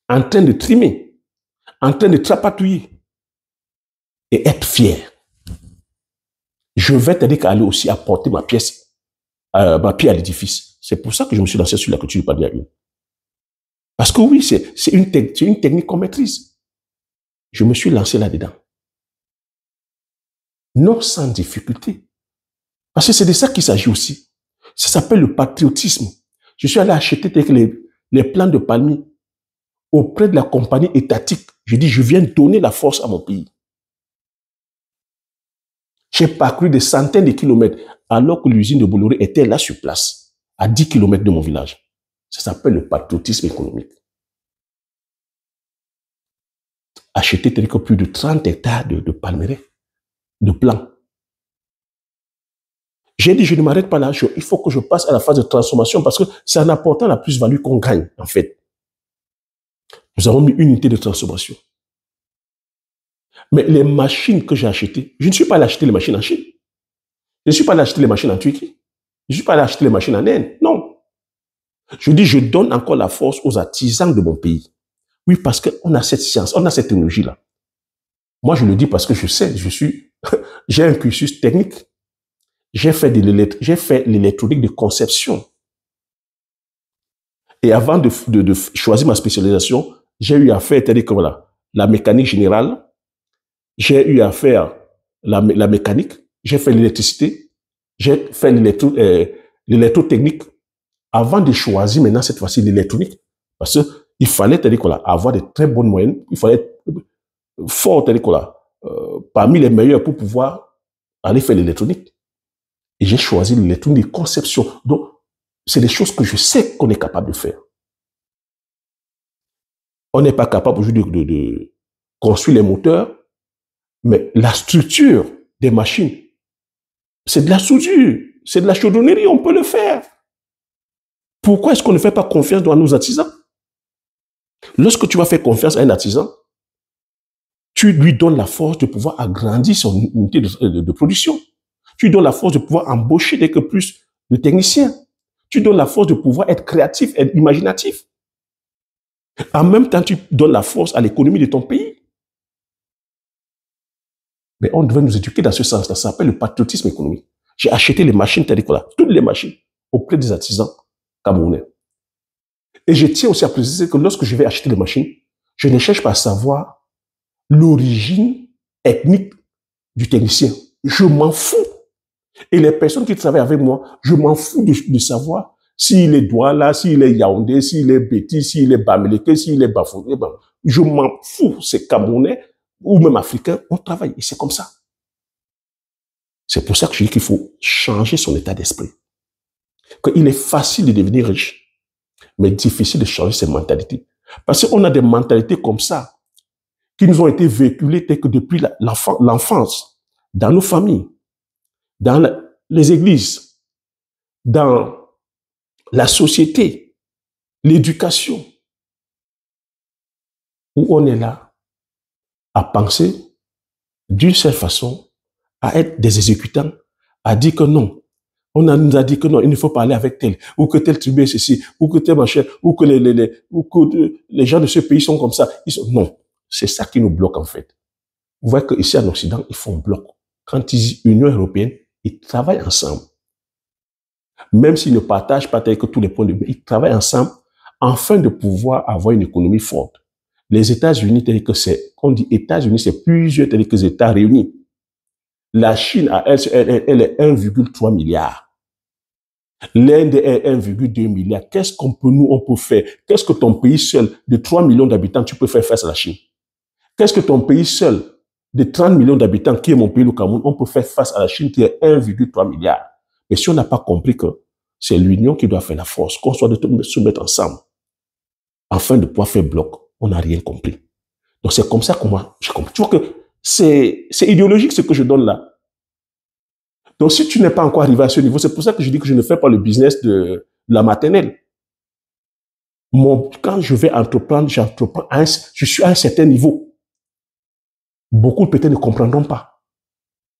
en train de trimer, en train de trapatouiller et être fier. Je vais aller aussi apporter ma pierre à l'édifice. C'est pour ça que je me suis lancé sur la culture du palmier à huile. Parce que oui, c'est une technique qu'on maîtrise. Je me suis lancé là-dedans. Non sans difficulté. Parce que c'est de ça qu'il s'agit aussi. Ça s'appelle le patriotisme. Je suis allé acheter les plants de palmier auprès de la compagnie étatique. Je dis, je viens donner la force à mon pays. J'ai parcouru des centaines de kilomètres alors que l'usine de Bolloré était là sur place, à 10 kilomètres de mon village. Ça s'appelle le patriotisme économique. Acheter plus de 30 hectares de palmeraies, de plants. J'ai dit, je ne m'arrête pas là, il faut que je passe à la phase de transformation parce que c'est en apportant la plus-value qu'on gagne, en fait. Nous avons mis une unité de transformation. Mais les machines que j'ai achetées, je ne suis pas allé acheter les machines en Chine. Je ne suis pas allé acheter les machines en Turquie. Je ne suis pas allé acheter les machines en Inde. Non. Je dis, je donne encore la force aux artisans de mon pays. Oui, parce qu'on a cette science, on a cette technologie-là. Moi, je le dis parce que je sais, j'ai un cursus technique. J'ai fait l'électronique de conception. Et avant de choisir ma spécialisation, j'ai eu à faire, la mécanique générale, j'ai eu à faire la mécanique, j'ai fait l'électricité, j'ai fait l'électrotechnique, avant de choisir maintenant cette fois-ci l'électronique, parce qu'il fallait avoir de très bonnes moyennes, il fallait être fort parmi les meilleurs pour pouvoir aller faire l'électronique. Et j'ai choisi l'électronique de conception. Donc, c'est des choses que je sais qu'on est capable de faire. On n'est pas capable aujourd'hui de construire les moteurs, mais la structure des machines, c'est de la soudure, c'est de la chaudronnerie, on peut le faire. Pourquoi est-ce qu'on ne fait pas confiance dans nos artisans? Lorsque tu vas faire confiance à un artisan, tu lui donnes la force de pouvoir agrandir son unité de production. Tu donnes la force de pouvoir embaucher plus de techniciens. Tu donnes la force de pouvoir être créatif, être imaginatif. En même temps, tu donnes la force à l'économie de ton pays. Mais on devait nous éduquer dans ce sens-là. Ça s'appelle le patriotisme économique. J'ai acheté les machines terricolas, toutes les machines, auprès des artisans camerounais. Et je tiens aussi à préciser que lorsque je vais acheter les machines, je ne cherche pas à savoir l'origine ethnique du technicien. Je m'en fous. Et les personnes qui travaillent avec moi, je m'en fous de savoir s'il est Douala, s'il est Yaoundé, s'il est Béti, s'il est Bamileke, s'il est Bafoué. Je m'en fous. C'est Camerounais ou même Africain, on travaille. Et c'est comme ça. C'est pour ça que je dis qu'il faut changer son état d'esprit. Qu'il est facile de devenir riche, mais difficile de changer ses mentalités. Parce qu'on a des mentalités comme ça qui nous ont été véhiculées que depuis l'enfance, dans nos familles, dans les églises, dans la société, l'éducation, où on est là à penser d'une seule façon, à être des exécutants, à dire que non. Nous a dit que non, il ne faut pas aller avec tel, ou que tel tribu est ceci, ou que tel machin, ou que les gens de ce pays sont comme ça. Non, c'est ça qui nous bloque en fait. Vous voyez qu'ici en Occident, ils font bloc. Quand ils disent Union européenne, ils travaillent ensemble. Même s'ils ne partagent pas tel que tous les points de vue, ils travaillent ensemble afin de pouvoir avoir une économie forte. Les États-Unis, tel que c'est, on dit États-Unis, c'est plusieurs tels que les États réunis. La Chine, elle est 1,3 milliard. L'Inde est 1,2 milliard. Qu'est-ce qu'on peut, on peut faire? Qu'est-ce que ton pays seul, de 3 millions d'habitants, tu peux faire face à la Chine? Qu'est-ce que ton pays seul, de 30 millions d'habitants, qui est mon pays, le Cameroun, on peut faire face à la Chine qui est 1,3 milliard? Mais si on n'a pas compris que c'est l'union qui doit faire la force, qu'on soit de se mettre ensemble, afin de pouvoir faire bloc, on n'a rien compris. Donc c'est comme ça que moi, je comprends. Tu vois que c'est idéologique ce que je donne là. Donc si tu n'es pas encore arrivé à ce niveau, c'est pour ça que je dis que je ne fais pas le business de la maternelle. Quand je vais entreprendre, j'entreprends, je suis à un certain niveau. Beaucoup peut-être ne comprendront pas.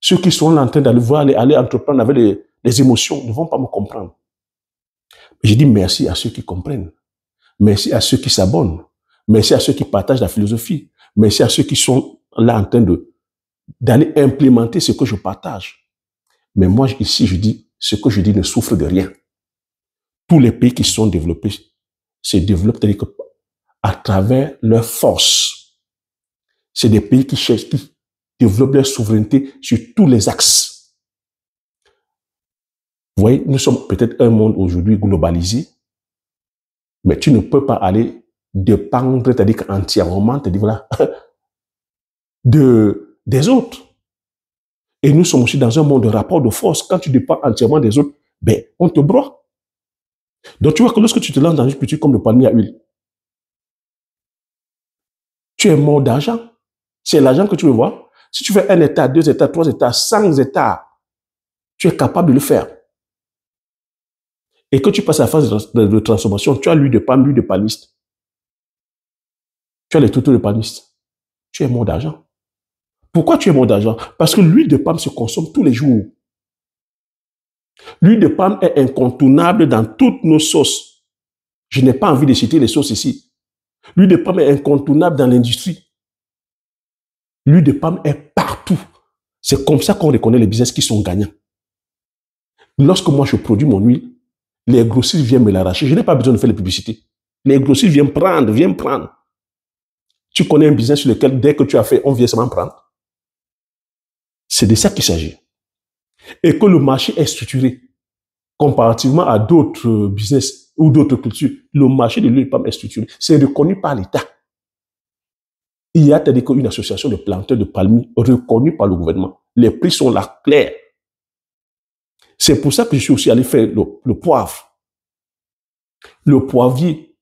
Ceux qui sont là en train aller entreprendre avec les émotions ne vont pas me comprendre. Je dis merci à ceux qui comprennent. Merci à ceux qui s'abonnent. Merci à ceux qui partagent la philosophie. Merci à ceux qui sont là en train d'aller implémenter ce que je partage. Mais moi, ici, je dis, ce que je dis ne souffre de rien. Tous les pays qui sont développés se développent à travers leur force. C'est des pays qui développent leur souveraineté sur tous les axes. Vous voyez, nous sommes peut-être un monde aujourd'hui globalisé, mais tu ne peux pas aller dépendre, c'est-à-dire entièrement, c'est-à-dire voilà, des autres. Et nous sommes aussi dans un monde de rapport de force. Quand tu dépends entièrement des autres, ben, on te broie. Donc tu vois que lorsque tu te lances dans une culture comme le palmier à huile, tu es mort d'argent. C'est l'argent que tu veux voir. Si tu fais 1 hectare, 2 hectares, 3 hectares, 100 hectares, tu es capable de le faire. Et que tu passes à la phase de transformation, tu as l'huile de palme, l'huile de palmiste. Tu as les tutos de palmiste. Tu es mort d'argent. Pourquoi tu es mort d'argent? Parce que l'huile de palme se consomme tous les jours. L'huile de palme est incontournable dans toutes nos sauces. Je n'ai pas envie de citer les sauces ici. L'huile de palme est incontournable dans l'industrie. L'huile de palme est partout. C'est comme ça qu'on reconnaît les business qui sont gagnants. Lorsque moi je produis mon huile, les grossistes viennent me l'arracher. Je n'ai pas besoin de faire les publicités. Les grossistes viennent prendre. Tu connais un business sur lequel, dès que tu as fait, on vient seulement prendre. C'est de ça qu'il s'agit. Et que le marché est structuré. Comparativement à d'autres business ou d'autres cultures, le marché de l'huile de palme est structuré. C'est reconnu par l'État. Il y a une association de planteurs de palmiers reconnue par le gouvernement. Les prix sont là, clairs. C'est pour ça que je suis aussi allé faire le poivre. Le poivrier.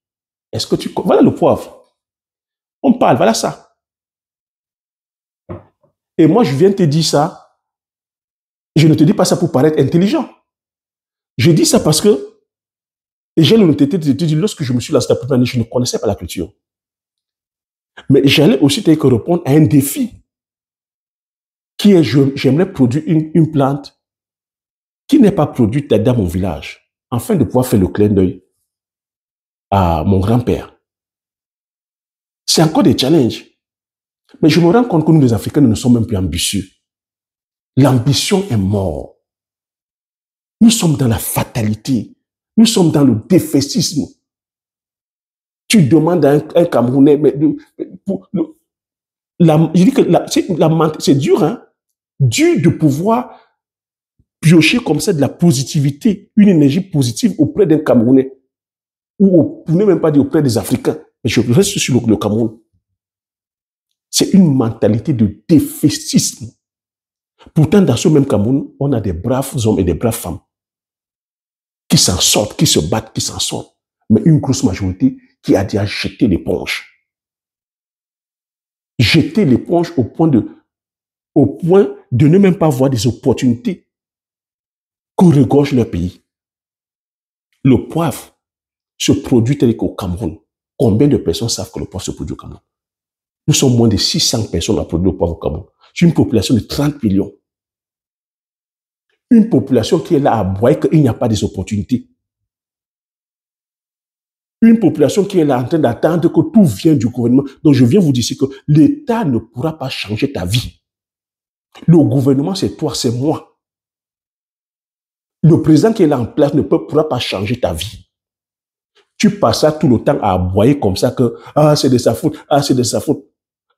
Est-ce que tu... Voilà le poivre. On parle, voilà ça. Et moi, je viens te dire ça. Je ne te dis pas ça pour paraître intelligent. Je dis ça parce que j'ai l'honnêteté de te dire, lorsque je me suis lancé la première année, je ne connaissais pas la culture. Mais j'allais aussi te répondre à un défi qui est, j'aimerais produire une plante qui n'est pas produite dans mon village, afin de pouvoir faire le clin d'œil à mon grand-père. C'est encore des challenges. Mais je me rends compte que nous, les Africains, nous ne sommes même plus ambitieux. L'ambition est morte. Nous sommes dans la fatalité. Nous sommes dans le défaitisme. Tu demandes à un Camerounais, mais je dis que c'est dur, hein? Dur de pouvoir piocher comme ça de la positivité, une énergie positive auprès d'un Camerounais. Ou vous ne même pas dire auprès des Africains. Mais je reste sur le Cameroun. C'est une mentalité de défaitisme. Pourtant, dans ce même Cameroun, on a des braves hommes et des braves femmes qui s'en sortent, qui se battent, qui s'en sortent. Mais une grosse majorité qui a déjà jeté l'éponge. Jeter l'éponge au point de ne même pas voir des opportunités que regorge leur pays. Le poivre se produit tel qu'au Cameroun. Combien de personnes savent que le poivre se produit au Cameroun? Nous sommes moins de 600 personnes à produire le poivre au Cameroun. C'est une population de 30 millions. Une population qui est là à boire qu'il n'y a pas des opportunités. Une population qui est là en train d'attendre que tout vienne du gouvernement. Donc je viens vous dire que l'État ne pourra pas changer ta vie. Le gouvernement, c'est toi, c'est moi. Le président qui est là en place ne pourra pas changer ta vie. Tu passes tout le temps à aboyer comme ça que c'est de sa faute, c'est de sa faute.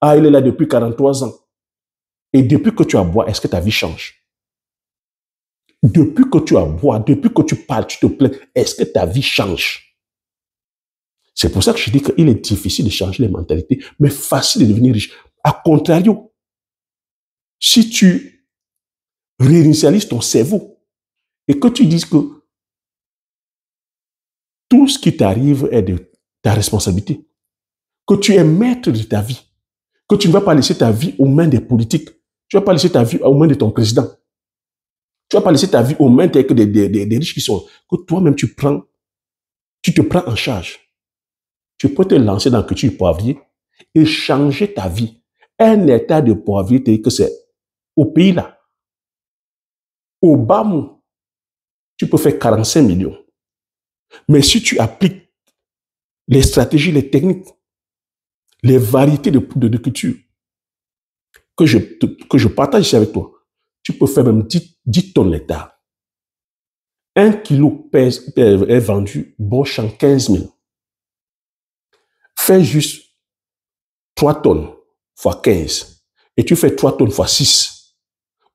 Il est là depuis 43 ans. Et depuis que tu aboies, est-ce que ta vie change? Depuis que tu aboies, depuis que tu parles, tu te plains, est-ce que ta vie change? C'est pour ça que je dis qu'il est difficile de changer les mentalités, mais facile de devenir riche. A contrario, si tu réinitialises ton cerveau et que tu dises que tout ce qui t'arrive est de ta responsabilité, que tu es maître de ta vie, que tu ne vas pas laisser ta vie aux mains des politiques, tu ne vas pas laisser ta vie aux mains de ton président, tu ne vas pas laisser ta vie aux mains des riches qui sont, que toi-même tu te prends en charge. Tu peux te lancer dans le culture poivrier et changer ta vie. Un état de poivrier, que c'est au pays là, au Bamou, tu peux faire 45 millions. Mais si tu appliques les stratégies, les techniques, les variétés de culture que je partage ici avec toi, tu peux faire même 10 tonnes l'hectare. 1 kilo est vendu bon champ 15 000. Fais juste 3 tonnes fois 15 et tu fais 3 tonnes fois 6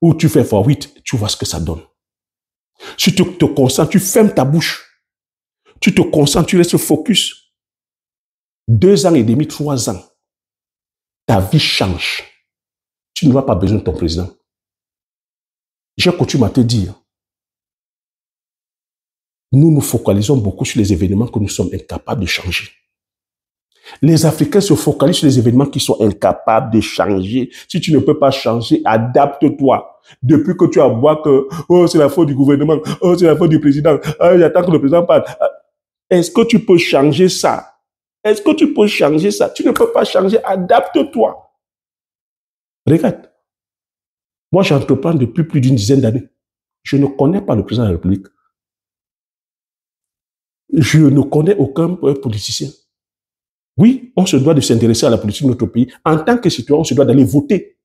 ou tu fais fois 8, tu vois ce que ça donne. Si tu te concentres, tu fermes ta bouche, tu te concentres, tu restes focus. 2 ans et demi, 3 ans, ta vie change. Tu n'auras pas besoin de ton président. J'ai coutume à te dire, nous nous focalisons beaucoup sur les événements que nous sommes incapables de changer. Les Africains se focalisent sur les événements qui sont incapables de changer. Si tu ne peux pas changer, adapte-toi. Depuis que tu aboies que c'est la faute du gouvernement, c'est la faute du président, j'attends que le président parle. Est-ce que tu peux changer ça? Est-ce que tu peux changer ça? Tu ne peux pas changer, adapte-toi. Regarde, moi j'entreprends depuis plus d'une dizaine d'années. Je ne connais pas le président de la République. Je ne connais aucun politicien. Oui, on se doit de s'intéresser à la politique de notre pays. En tant que citoyen, on se doit d'aller voter.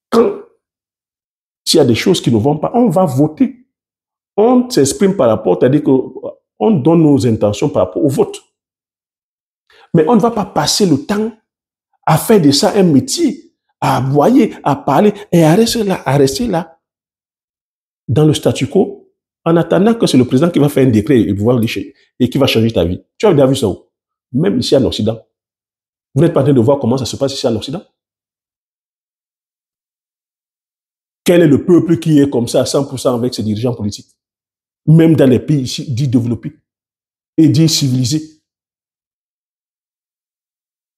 Quand s'il y a des choses qui ne vont pas, on va voter. On s'exprime par rapport, c'est-à-dire qu'on donne nos intentions par rapport au vote. Mais on ne va pas passer le temps à faire de ça un métier, à aboyer, à parler et à rester là, dans le statu quo, en attendant que c'est le président qui va faire un décret et qui va changer ta vie. Tu as déjà vu ça où? Même ici en Occident. Vous n'êtes pas en train de voir comment ça se passe ici en Occident? Quel est le peuple qui est comme ça à 100% avec ses dirigeants politiques? Même dans les pays ici dits développés et dits civilisés.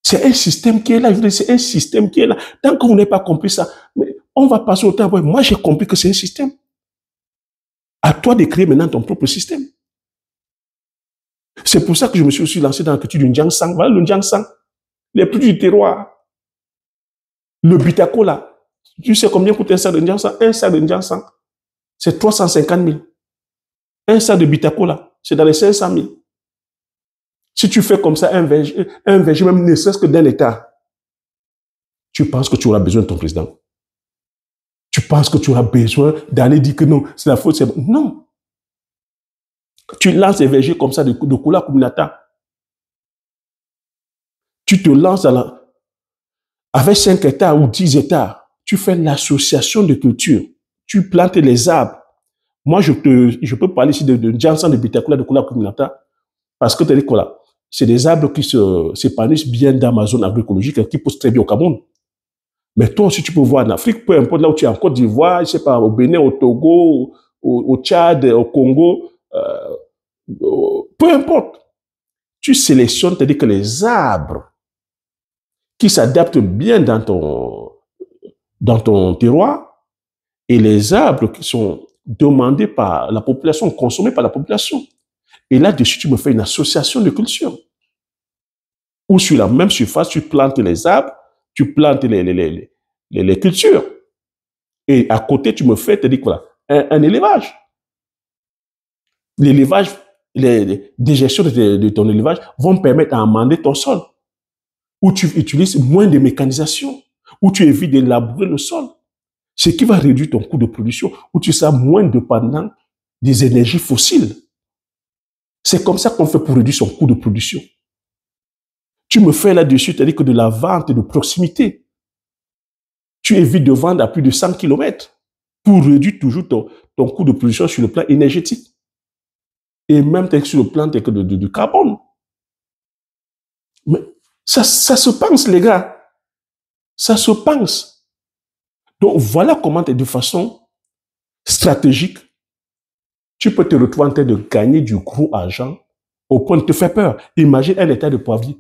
C'est un système qui est là. C'est un système qui est là. Tant que vous n'avez pas compris ça, mais on va passer au temps. Moi, j'ai compris que c'est un système. À toi de créer maintenant ton propre système. C'est pour ça que je me suis aussi lancé dans la culture du Ndiansang. Voilà le Ndiansang. Les produits du terroir. Le Bitako là. Tu sais combien coûte un sac de Ndiansang? Un sac de Ndiansang, c'est 350 000. Un sac de Bitako là, c'est dans les 500 000. Si tu fais comme ça un verger même ne serait-ce que d'un État, tu penses que tu auras besoin de ton président? Tu penses que tu auras besoin d'aller dire que non, c'est la faute, c'est... Non. Tu lances des vergers comme ça de Kula Kuminata. Tu te lances avec 5 hectares ou 10 hectares. Tu fais l'association de culture. Tu plantes les arbres. Moi, je peux parler ici de Janssen de Bitakula de Kula Kuminata parce que c'est des arbres qui s'épanouissent bien dans ma zone agroécologique et qui poussent très bien au Cameroun. Mais toi aussi, tu peux voir en Afrique, peu importe là où tu es, en Côte d'Ivoire, je sais pas, au Bénin, au Togo, au Tchad, au Congo, peu importe. Tu sélectionnes, c'est-à-dire que les arbres qui s'adaptent bien dans ton terroir et les arbres qui sont demandés par la population, consommés par la population. Et là-dessus, tu me fais une association de culture. Ou sur la même surface, tu plantes les arbres, tu plantes les cultures. Et à côté, tu me fais, te dis quoi, un élevage. L'élevage, les digestions de ton élevage vont permettre d'amender ton sol. Où tu utilises moins de mécanisation, où tu évites de labourer le sol. Ce qui va réduire ton coût de production, où tu seras moins dépendant des énergies fossiles. C'est comme ça qu'on fait pour réduire son coût de production. Tu me fais là-dessus, c'est-à-dire que de la vente de proximité. Tu évites de vendre à plus de 100 km pour réduire toujours ton coût de production sur le plan énergétique. Et même sur le plan de carbone. Mais ça se pense, les gars. Ça se pense. Donc, voilà comment, de façon stratégique, tu peux te retrouver en train de gagner du gros argent au point de te faire peur. Imagine un hectare de poivrier.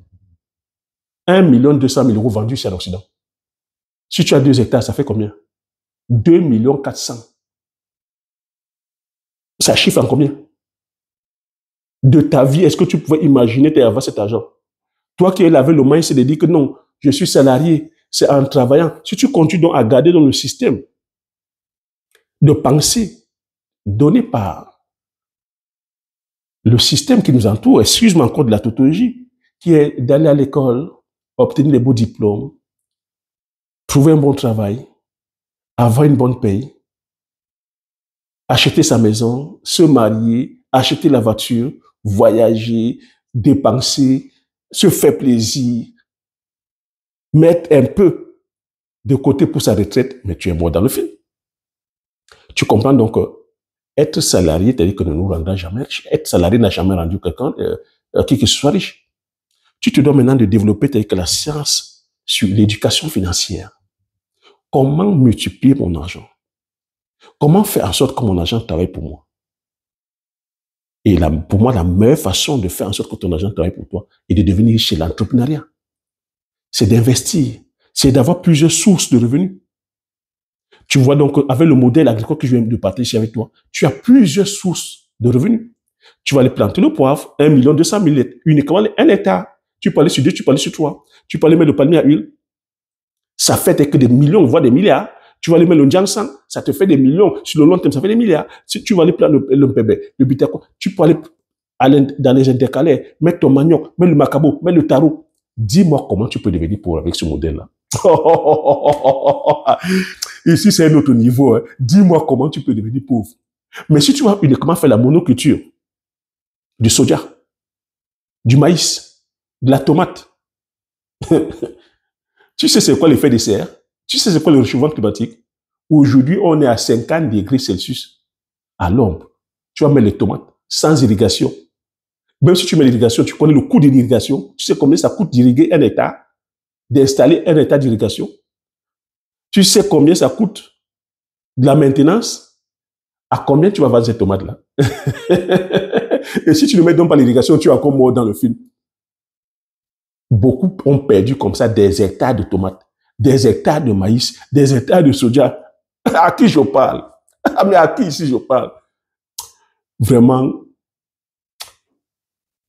1 200 000 € vendus ici à l'Occident. Si tu as 2 hectares, ça fait combien? 2 400 000. Ça chiffre en combien? De ta vie, est-ce que tu pouvais imaginer avoir cet argent? Toi qui avais le moyen, c'est de dire que non, je suis salarié, c'est en travaillant. Si tu continues donc à garder dans le système de pensée donné par le système qui nous entoure, excuse-moi encore de la tautologie, qui est d'aller à l'école, obtenir les beaux diplômes, trouver un bon travail, avoir une bonne paye, acheter sa maison, se marier, acheter la voiture, voyager, dépenser, se faire plaisir, mettre un peu de côté pour sa retraite, mais tu es mort dans le film. Tu comprends donc que être salarié, c'est-à-dire que ne nous rendra jamais riche. Être salarié n'a jamais rendu quelqu'un qui que ce soit riche. Tu te dois maintenant de développer que la science sur l'éducation financière. Comment multiplier mon argent? Comment faire en sorte que mon argent travaille pour moi? Et pour moi, la meilleure façon de faire en sorte que ton argent travaille pour toi est de devenir riche, c'est l'entrepreneuriat. C'est d'investir. C'est d'avoir plusieurs sources de revenus. Tu vois donc, avec le modèle agricole que je viens de partager avec toi, tu as plusieurs sources de revenus. Tu vas aller planter le poivre, 1 200 000 litres, uniquement 1 hectare. Tu peux aller sur 2, tu peux aller sur 3. Tu peux aller mettre le palmier à huile. Ça fait que des millions, voire des milliards. Tu vas aller mettre le Janssen, ça te fait des millions. Sur le long terme, ça fait des milliards. Si tu vas aller planter le Mpébé, le Bitako, tu peux aller dans les intercalaires, mettre ton manioc, mettre le macabo, mettre le taro. Dis-moi comment tu peux devenir pauvre avec ce modèle-là. Ici, c'est un autre niveau. Hein. Dis-moi comment tu peux devenir pauvre. Mais si tu vas uniquement faire la monoculture, du soja, du maïs, de la tomate, tu sais c'est quoi l'effet de serre? Tu sais c'est quoi le réchauffement climatique? Aujourd'hui, on est à 50 degrés Celsius à l'ombre. Tu vas mettre les tomates sans irrigation. Même si tu mets l'irrigation, tu connais le coût de l'irrigation. Tu sais combien ça coûte d'irriguer un hectare, d'installer un hectare d'irrigation. Tu sais combien ça coûte de la maintenance. À combien tu vas vendre ces tomates-là? Et si tu ne mets donc pas l'irrigation, tu es encore mort dans le film. Beaucoup ont perdu comme ça des hectares de tomates, des hectares de maïs, des hectares de soja. À qui je parle? Mais à qui ici je parle? Vraiment,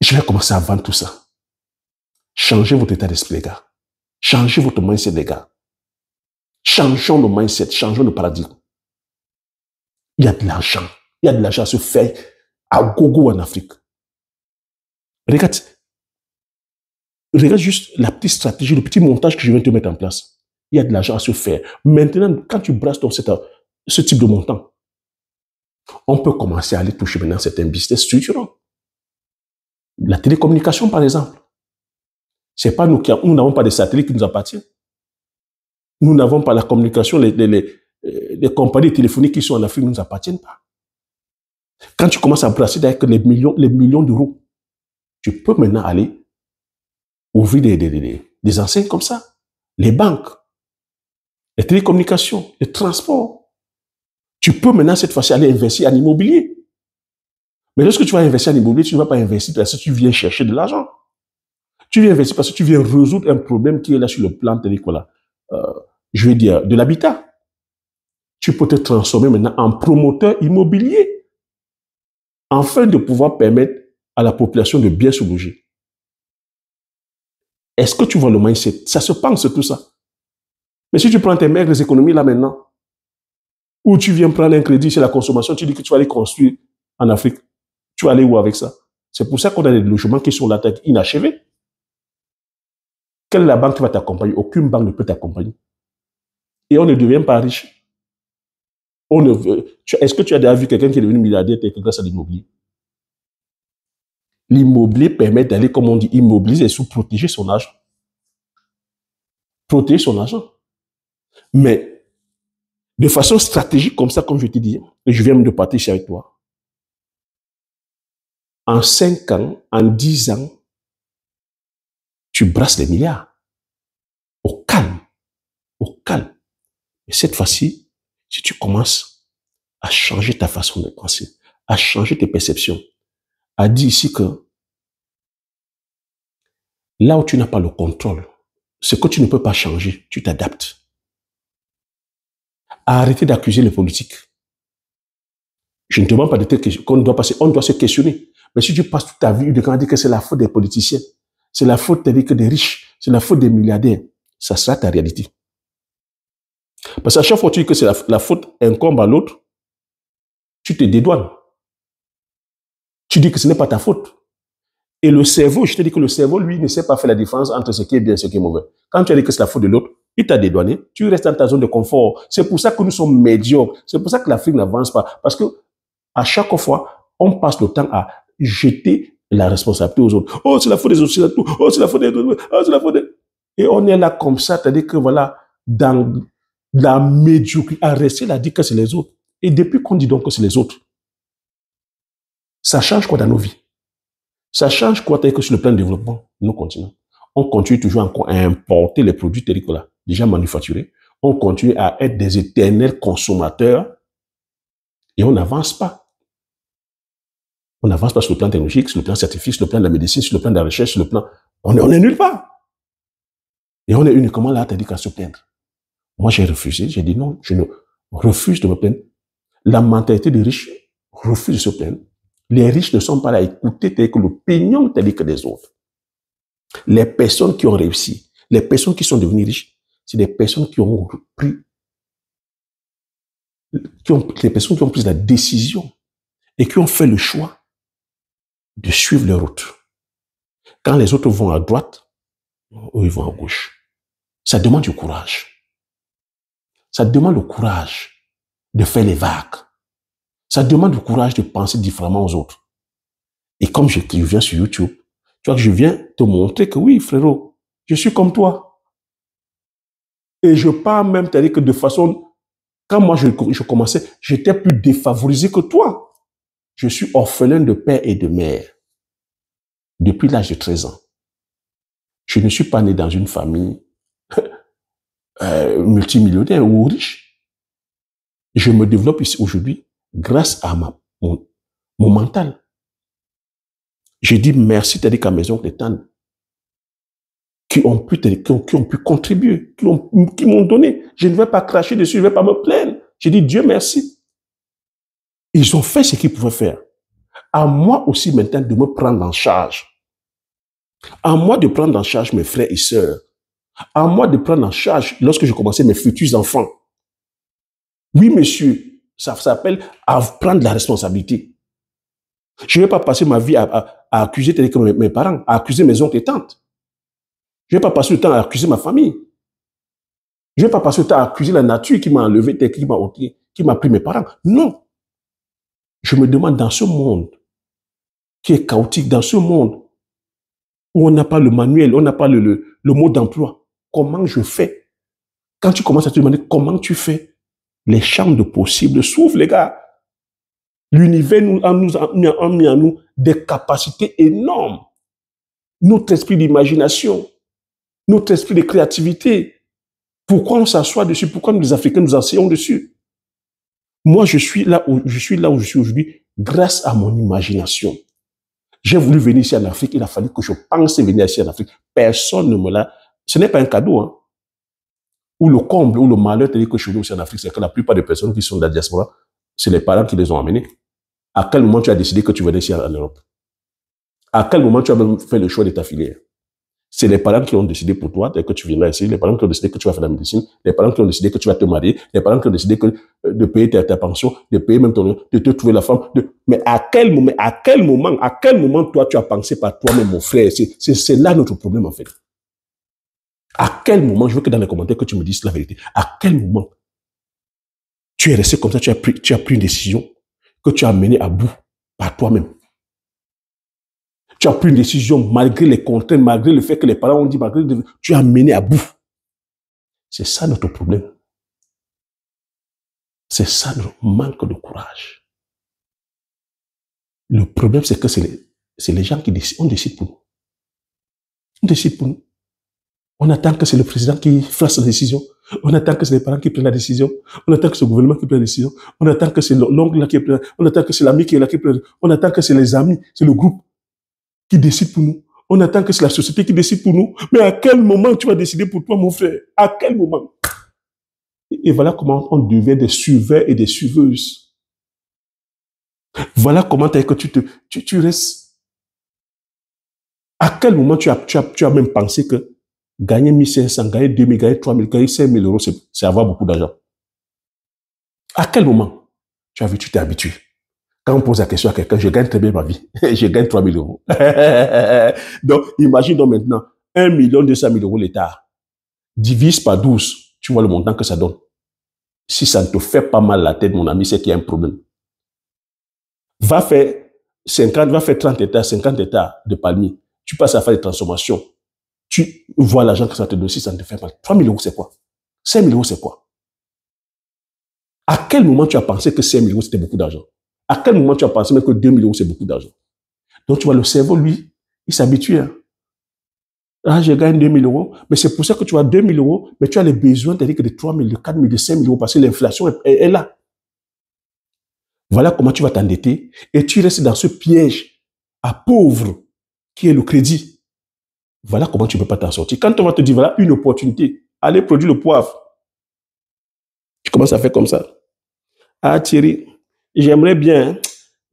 je vais commencer à vendre tout ça. Changez votre état d'esprit, les gars. Changez votre mindset, les gars. Changeons le mindset, changeons le paradigme. Il y a de l'argent. Il y a de l'argent à se faire à gogo en Afrique. Regarde, regarde juste la petite stratégie, le petit montage que je viens de te mettre en place. Il y a de l'argent à se faire. Maintenant, quand tu brasses ce type de montant, on peut commencer à aller toucher maintenant certains business structurants. La télécommunication, par exemple. C'est pas nous nous n'avons pas de satellites qui nous appartiennent. Nous n'avons pas la communication, les compagnies téléphoniques qui sont en Afrique ne nous appartiennent pas. Quand tu commences à brasser avec les millions d'euros, tu peux maintenant aller ouvrir des enseignes comme ça. Les banques, les télécommunications, les transports. Tu peux maintenant, cette fois-ci, aller investir en immobilier. Mais lorsque tu vas investir en immobilier, tu ne vas pas investir parce que tu viens chercher de l'argent. Tu viens investir parce que tu viens résoudre un problème qui est là sur le plan je vais dire, de l'habitat. Tu peux te transformer maintenant en promoteur immobilier afin de pouvoir permettre à la population de bien se loger. Est-ce que tu vois le mindset? Ça se pense tout ça. Mais si tu prends tes maigres économies là maintenant, ou tu viens prendre un crédit sur la consommation, tu dis que tu vas aller construire en Afrique, tu vas aller où avec ça? C'est pour ça qu'on a des logements qui sont là, inachevés. Quelle est la banque qui va t'accompagner? Aucune banque ne peut t'accompagner. Et on ne devient pas riche. Est-ce que tu as déjà vu quelqu'un qui est devenu milliardaire grâce à l'immobilier? L'immobilier permet d'aller, comme on dit, immobiliser et sous-protéger son argent. Protéger son argent. Mais de façon stratégique comme ça, comme je te dis, et je viens de partager avec toi, en 5 ans, en 10 ans, tu brasses les milliards. Au calme. Au calme. Et cette fois-ci, si tu commences à changer ta façon de penser, à changer tes perceptions, à dire ici que là où tu n'as pas le contrôle, ce que tu ne peux pas changer, tu t'adaptes. À arrêter d'accuser les politiques. Je ne te demande pas de te questionner, qu'on doit passer, on doit se questionner. Mais si tu passes toute ta vie de dire que c'est la faute des politiciens, c'est la faute des riches, c'est la faute des milliardaires, ça sera ta réalité. Parce qu'à chaque fois que tu dis que c'est la faute incombe à l'autre, tu te dédouanes. Tu dis que ce n'est pas ta faute. Et le cerveau, je te dis que le cerveau, lui, ne sait pas faire la différence entre ce qui est bien et ce qui est mauvais. Quand tu as dit que c'est la faute de l'autre, il t'a dédouané, tu restes dans ta zone de confort. C'est pour ça que nous sommes médiocres. C'est pour ça que l'Afrique n'avance pas. Parce que à chaque fois, on passe le temps à jeter la responsabilité aux autres. Oh, c'est la faute des Occidentaux. Oh, c'est la faute des autres. Oh, c'est la faute des... Et on est là comme ça, c'est-à-dire que voilà, dans la médiocrité, à rester là, dire que c'est les autres. Et depuis qu'on dit donc que c'est les autres, ça change quoi dans nos vies? Ça change quoi que sur le plan de développement? Nous continuons. On continue toujours encore à importer les produits tels que là, déjà manufacturés. On continue à être des éternels consommateurs et on n'avance pas. On n'avance pas sur le plan technologique, sur le plan scientifique, sur le plan de la médecine, sur le plan de la recherche, sur le plan... On est nulle part. Et on est uniquement là, t'as dit qu'à se plaindre. Moi, j'ai refusé. J'ai dit non, je ne refuse de me plaindre. La mentalité des riches refuse de se plaindre. Les riches ne sont pas là à écouter tel que l'opinion telle que des autres. Les personnes qui ont réussi, les personnes qui sont devenues riches, c'est des personnes qui ont pris, les personnes qui ont pris la décision et qui ont fait le choix de suivre leur route. Quand les autres vont à droite, eux, ils vont à gauche. Ça demande du courage. Ça demande le courage de faire les vagues. Ça demande du courage de penser différemment aux autres. Et comme je viens sur YouTube, tu vois que je viens te montrer que oui, frérot, je suis comme toi. Et je parle même, c'est-à-dire que de façon, quand moi je commençais, j'étais plus défavorisé que toi. Je suis orphelin de père et de mère depuis l'âge de 13 ans. Je ne suis pas né dans une famille multimillionnaire ou riche. Je me développe ici aujourd'hui grâce à mon mental. Je dis merci, c'est-à-dire qu'à Maison Clétane, qui ont pu contribuer, qui m'ont donné. Je ne vais pas cracher dessus, je ne vais pas me plaindre. Je dis Dieu merci. Ils ont fait ce qu'ils pouvaient faire. À moi aussi maintenant de me prendre en charge. À moi de prendre en charge mes frères et sœurs. À moi de prendre en charge lorsque je commençais mes futurs enfants. Oui, monsieur, ça s'appelle à prendre la responsabilité. Je ne vais pas passer ma vie à accuser mes parents, à accuser mes oncles et tantes. Je ne vais pas passer le temps à accuser ma famille. Je ne vais pas passer le temps à accuser la nature qui m'a enlevé, qui m'a pris mes parents. Non. Je me demande dans ce monde qui est chaotique, dans ce monde où on n'a pas le manuel, on n'a pas le mode d'emploi, comment je fais? Quand tu commences à te demander comment tu fais, les champs de possibles s'ouvrent, les gars. L'univers nous a mis en nous des capacités énormes. Notre esprit d'imagination, notre esprit de créativité. Pourquoi on s'assoit dessus? Pourquoi nous, les Africains, nous enseignons dessus? Moi, je suis là où je suis aujourd'hui grâce à mon imagination. J'ai voulu venir ici en Afrique, il a fallu que je pense venir ici en Afrique. Personne ne me l'a... Ce n'est pas un cadeau, hein. Ou le comble, ou le malheur, c'est que je suis venu ici en Afrique, c'est que la plupart des personnes qui sont de la diaspora, c'est les parents qui les ont amenés. À quel moment tu as décidé que tu venais ici en Europe? À quel moment tu as même fait le choix de ta filière? C'est les parents qui ont décidé pour toi que tu viendras ici, les parents qui ont décidé que tu vas faire la médecine, les parents qui ont décidé que tu vas te marier, les parents qui ont décidé de payer ta pension, de payer même de te trouver la femme. Mais à quel moment toi tu as pensé par toi-même, mon frère? C'est là notre problème en fait. À quel moment, je veux que dans les commentaires que tu me dises la vérité, à quel moment tu es resté comme ça, tu as pris une décision que tu as menée à bout par toi-même? Tu as pris une décision malgré les contraintes, malgré le fait que les parents ont dit, tu as mené à bout. C'est ça notre problème. C'est ça notre manque de courage. Le problème, c'est que c'est les gens qui décident. On décide pour nous. On décide pour nous. On attend que c'est le président qui fasse la décision. On attend que c'est les parents qui prennent la décision. On attend que c'est le gouvernement qui prenne la décision. On attend que c'est l'oncle qui prenne. On attend que c'est l'ami qui est là qui prenne. On attend que c'est les amis, c'est le groupe qui décide pour nous. On attend que c'est la société qui décide pour nous. Mais à quel moment tu vas décider pour toi, mon frère? À quel moment? Et voilà comment on devient des suiveurs et des suiveuses. Voilà comment que tu restes. À quel moment tu as même pensé que gagner 1500, gagner 2000, gagner 3000, gagner 5000 euros, c'est avoir beaucoup d'argent? À quel moment tu t'es habitué? Quand on pose la question à quelqu'un, je gagne très bien ma vie. Je gagne 3000 euros. Donc, imagine donc maintenant, 1 200 000 euros l'État. Divise par 12, tu vois le montant que ça donne. Si ça ne te fait pas mal la tête, mon ami, c'est qu'il y a un problème. Va faire 50, va faire 30 hectares, 50 hectares de palmiers. Tu passes à faire des transformations. Tu vois l'argent que ça te donne, si ça ne te fait pas mal. 3 000 euros, c'est quoi? 5 000 euros, c'est quoi? À quel moment tu as pensé que 5 000 euros, c'était beaucoup d'argent? À quel moment tu as pensé même que 2 000 euros, c'est beaucoup d'argent? Donc, tu vois, le cerveau, lui, il s'habitue. Hein. Ah, je gagne 2 000 euros, mais c'est pour ça que tu as 2 000 euros, mais tu as les besoins de 3 000, de 4 000, de 5 000 euros, parce que l'inflation est là. Voilà comment tu vas t'endetter et tu restes dans ce piège à pauvre qui est le crédit. Voilà comment tu ne peux pas t'en sortir. Quand on va te dire, voilà une opportunité, allez produire le poivre. Tu commences à faire comme ça. Ah Thierry, j'aimerais bien,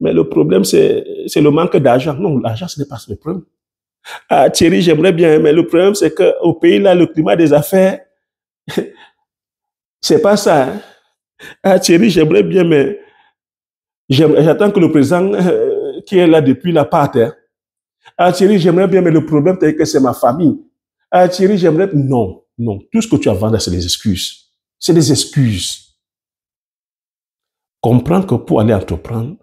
mais le problème c'est le manque d'argent. Non, l'argent ce n'est pas le problème. Ah Thierry, j'aimerais bien, mais le problème c'est qu'au pays là, le climat des affaires, c'est pas ça. Hein? Ah Thierry, j'aimerais bien, mais j'attends que le président qui est là depuis la part. Hein? Ah Thierry, j'aimerais bien, mais le problème c'est que c'est ma famille. Ah Thierry, j'aimerais... Non, non. Tout ce que tu as vendu, c'est des excuses. C'est des excuses. Comprends que pour aller entreprendre,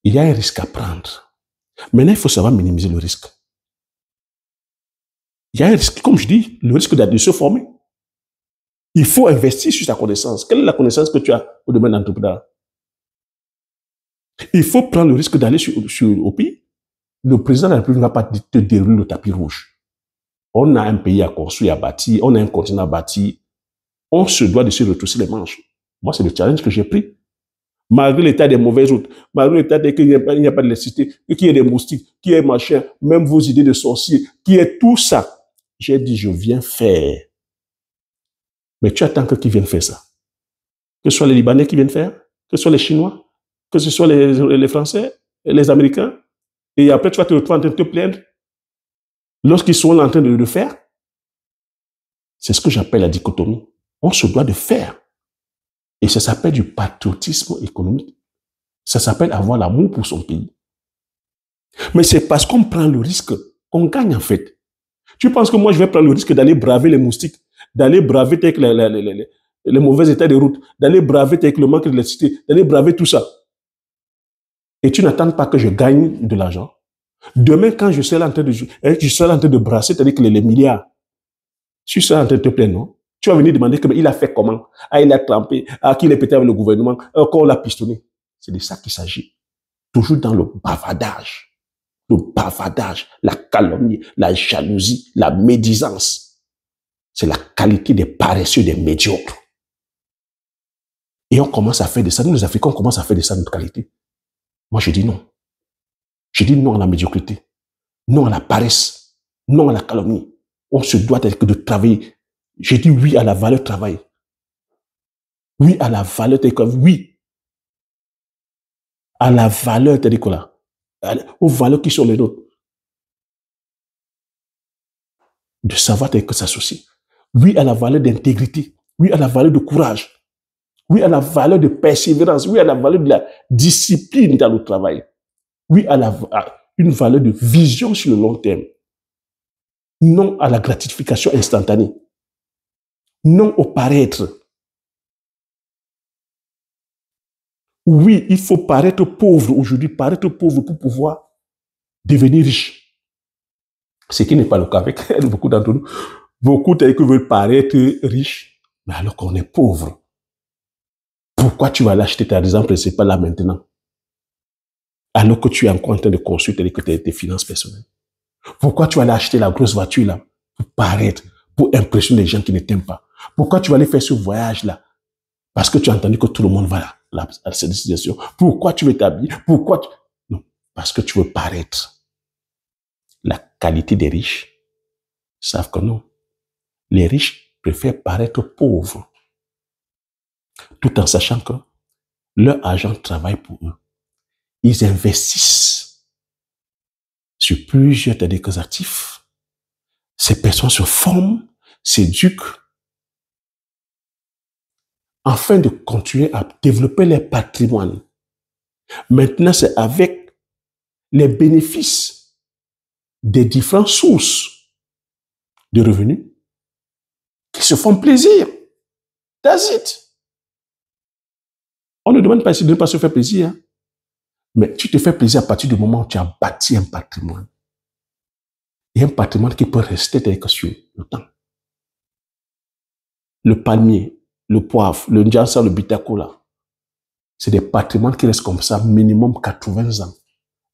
il y a un risque à prendre. Maintenant, il faut savoir minimiser le risque. Il y a un risque, comme je dis, le risque de se former. Il faut investir sur sa connaissance. Quelle est la connaissance que tu as au domaine d'entrepreneuriat? Il faut prendre le risque d'aller au pays. Le président de la République ne va pas te dérouler le tapis rouge. On a un pays à construire, à bâtir, on a un continent à bâtir. On se doit de se retrousser les manches. Moi, c'est le challenge que j'ai pris. Malgré l'état des mauvaises routes, malgré l'état qu'il n'y a pas d'électricité, qu'il y ait des moustiques, qu'il y ait machin, même vos idées de sorciers, qu'il y ait tout ça, j'ai dit, je viens faire. Mais tu attends que qui vienne faire ça? Que ce soit les Libanais qui viennent faire, que ce soit les Chinois, que ce soit les Français, les Américains, et après tu vas te retrouver en train de te plaindre lorsqu'ils sont en train de le faire. C'est ce que j'appelle la dichotomie. On se doit de faire. Et ça s'appelle du patriotisme économique. Ça s'appelle avoir l'amour pour son pays. Mais c'est parce qu'on prend le risque qu'on gagne en fait. Tu penses que moi, je vais prendre le risque d'aller braver les moustiques, d'aller braver avec les mauvais états de route, d'aller braver avec le manque d'électricité, d'aller braver tout ça. Et tu n'attends pas que je gagne de l'argent. Demain, quand je serai en train de brasser, c'est-à-dire que les milliards, tu seras en train de te plaindre, non? Tu vas venir demander il a fait comment? Ah, il a trempé, ah, qu'il est pété avec le gouvernement, qu'on l'a pistonné. C'est de ça qu'il s'agit. Toujours dans le bavardage. Le bavardage, la calomnie, la jalousie, la médisance. C'est la qualité des paresseux, des médiocres. Et on commence à faire de ça. Nous, les Africains, on commence à faire de ça notre qualité. Moi, je dis non. Je dis non à la médiocrité. Non à la paresse. Non à la calomnie. On se doit de travailler. Je dis oui à la valeur travail. Oui à la valeur, oui. À la valeur, aux valeurs qui sont les nôtres. De savoir que s'associer. Oui à la valeur d'intégrité. Oui à la valeur de courage. Oui à la valeur de persévérance. Oui à la valeur de la discipline dans le travail. Oui à une valeur de vision sur le long terme. Non à la gratification instantanée. Non au paraître. Oui, il faut paraître pauvre aujourd'hui, paraître pauvre pour pouvoir devenir riche. Ce qui n'est pas le cas avec beaucoup d'entre nous. Beaucoup veulent paraître riches, mais alors qu'on est pauvre. Pourquoi tu vas l'acheter ta résidence principale là maintenant? Alors que tu es encore en train de construire tes finances personnelles. Pourquoi tu vas aller acheter la grosse voiture là? Pour paraître, pour impressionner les gens qui ne t'aiment pas. Pourquoi tu vas aller faire ce voyage là? Parce que tu as entendu que tout le monde va à cette destination. Pourquoi tu veux t'habiller? Non, parce que tu veux paraître. La qualité des riches savent que non. Les riches préfèrent paraître pauvres, tout en sachant que leur argent travaille pour eux. Ils investissent sur plusieurs actifs. Ces personnes se forment, s'éduquent, afin de continuer à développer leur patrimoine. Maintenant, c'est avec les bénéfices des différentes sources de revenus qu'ils se font plaisir. That's it. On ne demande pas ici de ne pas se faire plaisir. Hein. Mais tu te fais plaisir à partir du moment où tu as bâti un patrimoine. Et un patrimoine qui peut rester tel que sur le temps. Le palmier, le poivre, le njassa, le bitakola, c'est des patrimoines qui restent comme ça minimum 80 ans.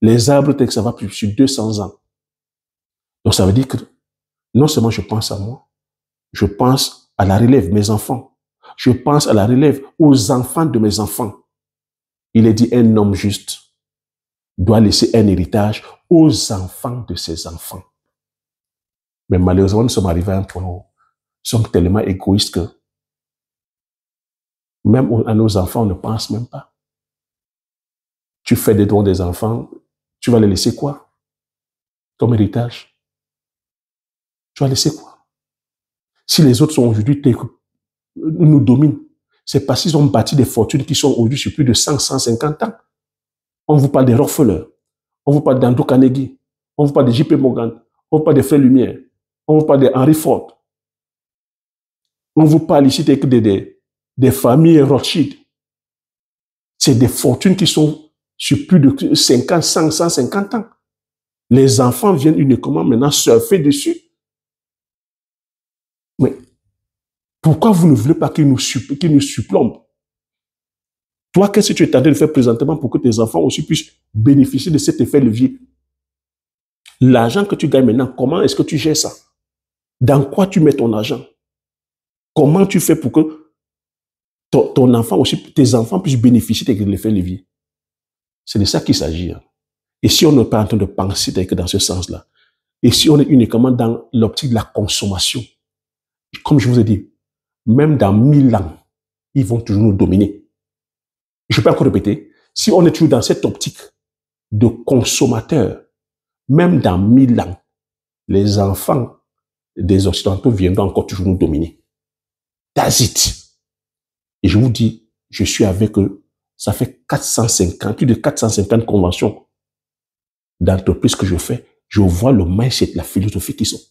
Les arbres, ça va plus sur 200 ans. Donc ça veut dire que non seulement je pense à moi, je pense à la relève, mes enfants. Je pense à la relève aux enfants de mes enfants. Il est dit, un homme juste doit laisser un héritage aux enfants de ses enfants. Mais malheureusement, nous sommes arrivés à un point où nous sommes tellement égoïstes que même à nos enfants, on ne pense même pas. Tu fais des dons des enfants, tu vas les laisser quoi? Comme héritage. Tu vas laisser quoi? Si les autres sont aujourd'hui, nous dominent, c'est parce qu'ils ont bâti des fortunes qui sont aujourd'hui sur plus de 100, 150 ans. On vous parle des Rockefeller, on vous parle d'Andrew Carnegie, on vous parle de JP Morgan, on vous parle des Frères Lumière, on vous parle de Henry Ford. On vous parle ici des familles Rothschild. C'est des fortunes qui sont sur plus de 50, 100, 150 ans. Les enfants viennent uniquement maintenant surfer dessus. Mais pourquoi vous ne voulez pas qu'ils nous supplombent? Toi, qu'est-ce que tu es en train de faire présentement pour que tes enfants aussi puissent bénéficier de cet effet levier? L'argent que tu gagnes maintenant, comment est-ce que tu gères ça? Dans quoi tu mets ton argent? Comment tu fais pour que ton enfant aussi, tes enfants puissent bénéficier de l'effet levier? C'est de ça qu'il s'agit. Et si on n'est pas en train de penser dans ce sens-là, et si on est uniquement dans l'optique de la consommation, comme je vous ai dit, même dans 1000 ans, ils vont toujours nous dominer. Je peux encore répéter, si on est toujours dans cette optique de consommateur, même dans 1000 ans, les enfants des Occidentaux viendront encore toujours nous dominer. That's it. Et je vous dis, je suis avec eux, ça fait plus de 450 conventions d'entreprises que je fais. Je vois le mindset, la philosophie qui sont.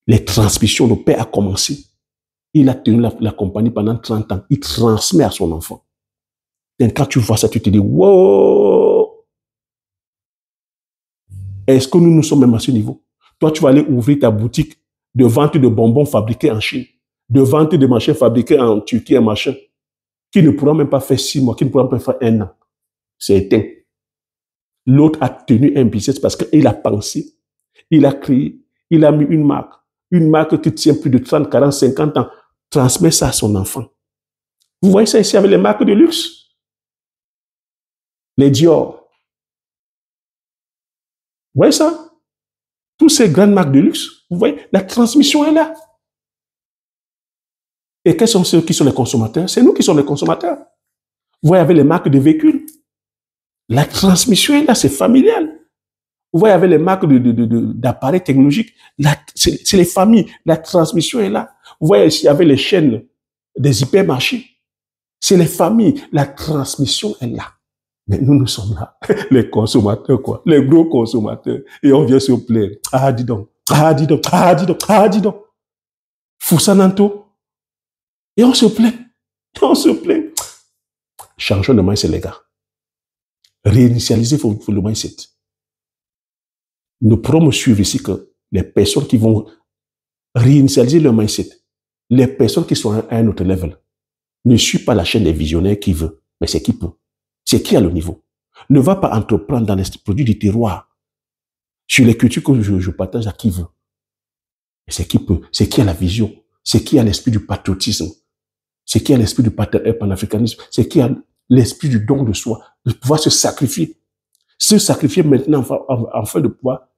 Les transmissions, le père a commencé. Il a tenu la compagnie pendant 30 ans. Il transmet à son enfant. Et quand tu vois ça, tu te dis, wow! Est-ce que nous sommes même à ce niveau? Toi, tu vas aller ouvrir ta boutique de vente de bonbons fabriqués en Chine, de vente de machins fabriqués en Turquie, un machin, qui ne pourra même pas faire 6 mois, qui ne pourra même pas faire 1 an. C'est éteint. L'autre a tenu un business parce qu'il a pensé, il a créé, il a mis une marque qui tient plus de 30, 40, 50 ans, transmet ça à son enfant. Vous voyez ça ici avec les marques de luxe? Les Dior. Vous voyez ça? Toutes ces grandes marques de luxe, vous voyez, la transmission est là. Et quels sont ceux qui sont les consommateurs? C'est nous qui sommes les consommateurs. Vous voyez avec les marques de véhicules, la transmission est là, c'est familial. Vous voyez avec les marques d'appareils technologiques, c'est les familles, la transmission est là. Vous voyez ici avec les chaînes des hypermarchés, c'est les familles, la transmission est là. Mais nous sommes là, les consommateurs, quoi, les gros consommateurs. Et on vient se plaindre. Ah, dis donc, ah, dis donc, ah, dis donc, ah, dis donc. Foussananto. Et on se plaint. On se plaint. Changeons de mindset, les gars. Réinitialisez le mindset. Nous pourrons me suivre ici que les personnes qui vont réinitialiser leur mindset, les personnes qui sont à un autre level, ne suivent pas la chaîne des visionnaires qui veut, mais c'est qui peut. C'est qui a le niveau. Ne va pas entreprendre dans les produits du terroir, sur les cultures que je partage à qui veut. Mais c'est qui peut. C'est qui a la vision. C'est qui a l'esprit du patriotisme. C'est qui a l'esprit du panafricanisme. C'est qui a l'esprit du don de soi, de pouvoir se sacrifier. Se sacrifier maintenant afin de pouvoir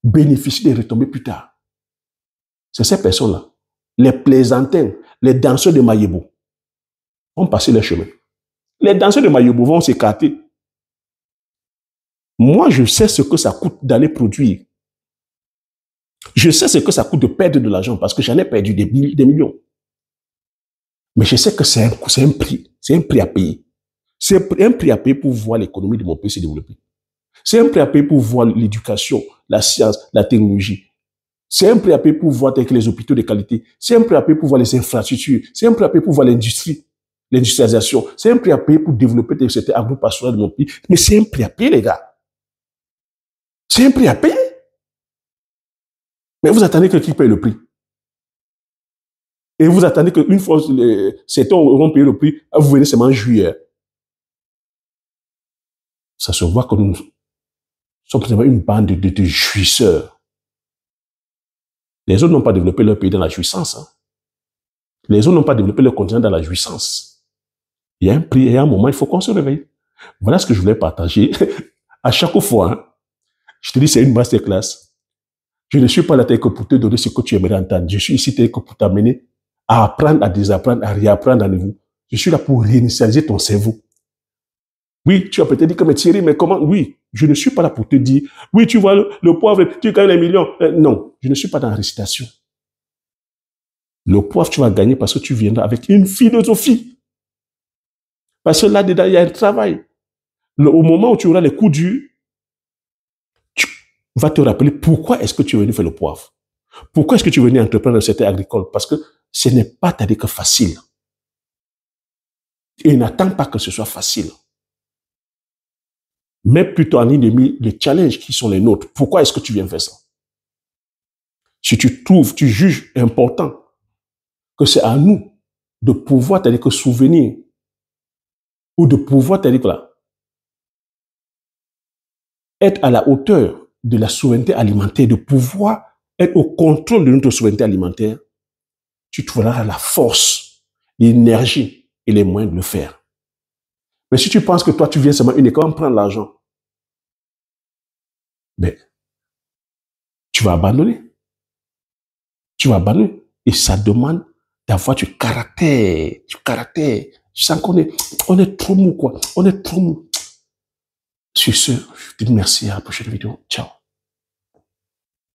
bénéficier des retombées plus tard. C'est ces personnes-là. Les plaisantins, les danseurs de Mayebo vont passer leur chemin. Les danseurs de Mayebo vont s'écarter. Moi, je sais ce que ça coûte d'aller produire. Je sais ce que ça coûte de perdre de l'argent parce que j'en ai perdu des millions. Mais je sais que c'est un prix à payer. C'est un prix à payer pour voir l'économie de mon pays se développer. C'est un prix à payer pour voir l'éducation, la science, la technologie. C'est un prix à payer pour voir les hôpitaux de qualité. C'est un prix à payer pour voir les infrastructures. C'est un prix à payer pour voir l'industrie, l'industrialisation. C'est un prix à payer pour développer des secteurs agro-pastoraux de mon pays. Mais c'est un prix à payer, les gars. C'est un prix à payer. Mais vous attendez que qui paye le prix? Et vous attendez qu'une fois certains auront payé le prix, vous venez seulement en juillet. Ça se voit que nous sommes une bande de jouisseurs. Les autres n'ont pas développé leur pays dans la jouissance. Hein. Les autres n'ont pas développé leur continent dans la jouissance. Il y a un prix et un moment, il faut qu'on se réveille. Voilà ce que je voulais partager. À chaque fois, hein, je te dis, c'est une masterclass. Je ne suis pas là que pour te donner ce que tu aimerais entendre. Je suis ici que pour t'amener à apprendre, à désapprendre, à réapprendre à nouveau. Je suis là pour réinitialiser ton cerveau. Oui, tu as peut-être dit que mais Thierry, mais comment? Oui, je ne suis pas là pour te dire, oui, tu vois le poivre, tu gagnes les millions. Non, je ne suis pas dans la récitation. Le poivre, tu vas gagner parce que tu viendras avec une philosophie. Parce que là-dedans, il y a un travail. Au moment où tu auras les coups durs, tu vas te rappeler pourquoi est-ce que tu es venu faire le poivre. Pourquoi est-ce que tu es venu entreprendre dans le secteur agricole? Parce que ce n'est pas que facile. Et n'attends pas que ce soit facile. Mets plutôt en ligne de mire les challenges qui sont les nôtres. Pourquoi est-ce que tu viens faire ça? Si tu juges important que c'est à nous de pouvoir, que souvenir, ou de pouvoir, être à la hauteur de la souveraineté alimentaire, de pouvoir être au contrôle de notre souveraineté alimentaire, tu trouveras la force, l'énergie et les moyens de le faire. Mais si tu penses que toi, tu viens seulement uniquement prendre l'argent, ben, tu vas abandonner. Tu vas abandonner. Et ça demande d'avoir du caractère. Du caractère. Tu sens qu'on est trop mou, quoi. On est trop mou. Sur ce, je te dis merci à la prochaine vidéo. Ciao.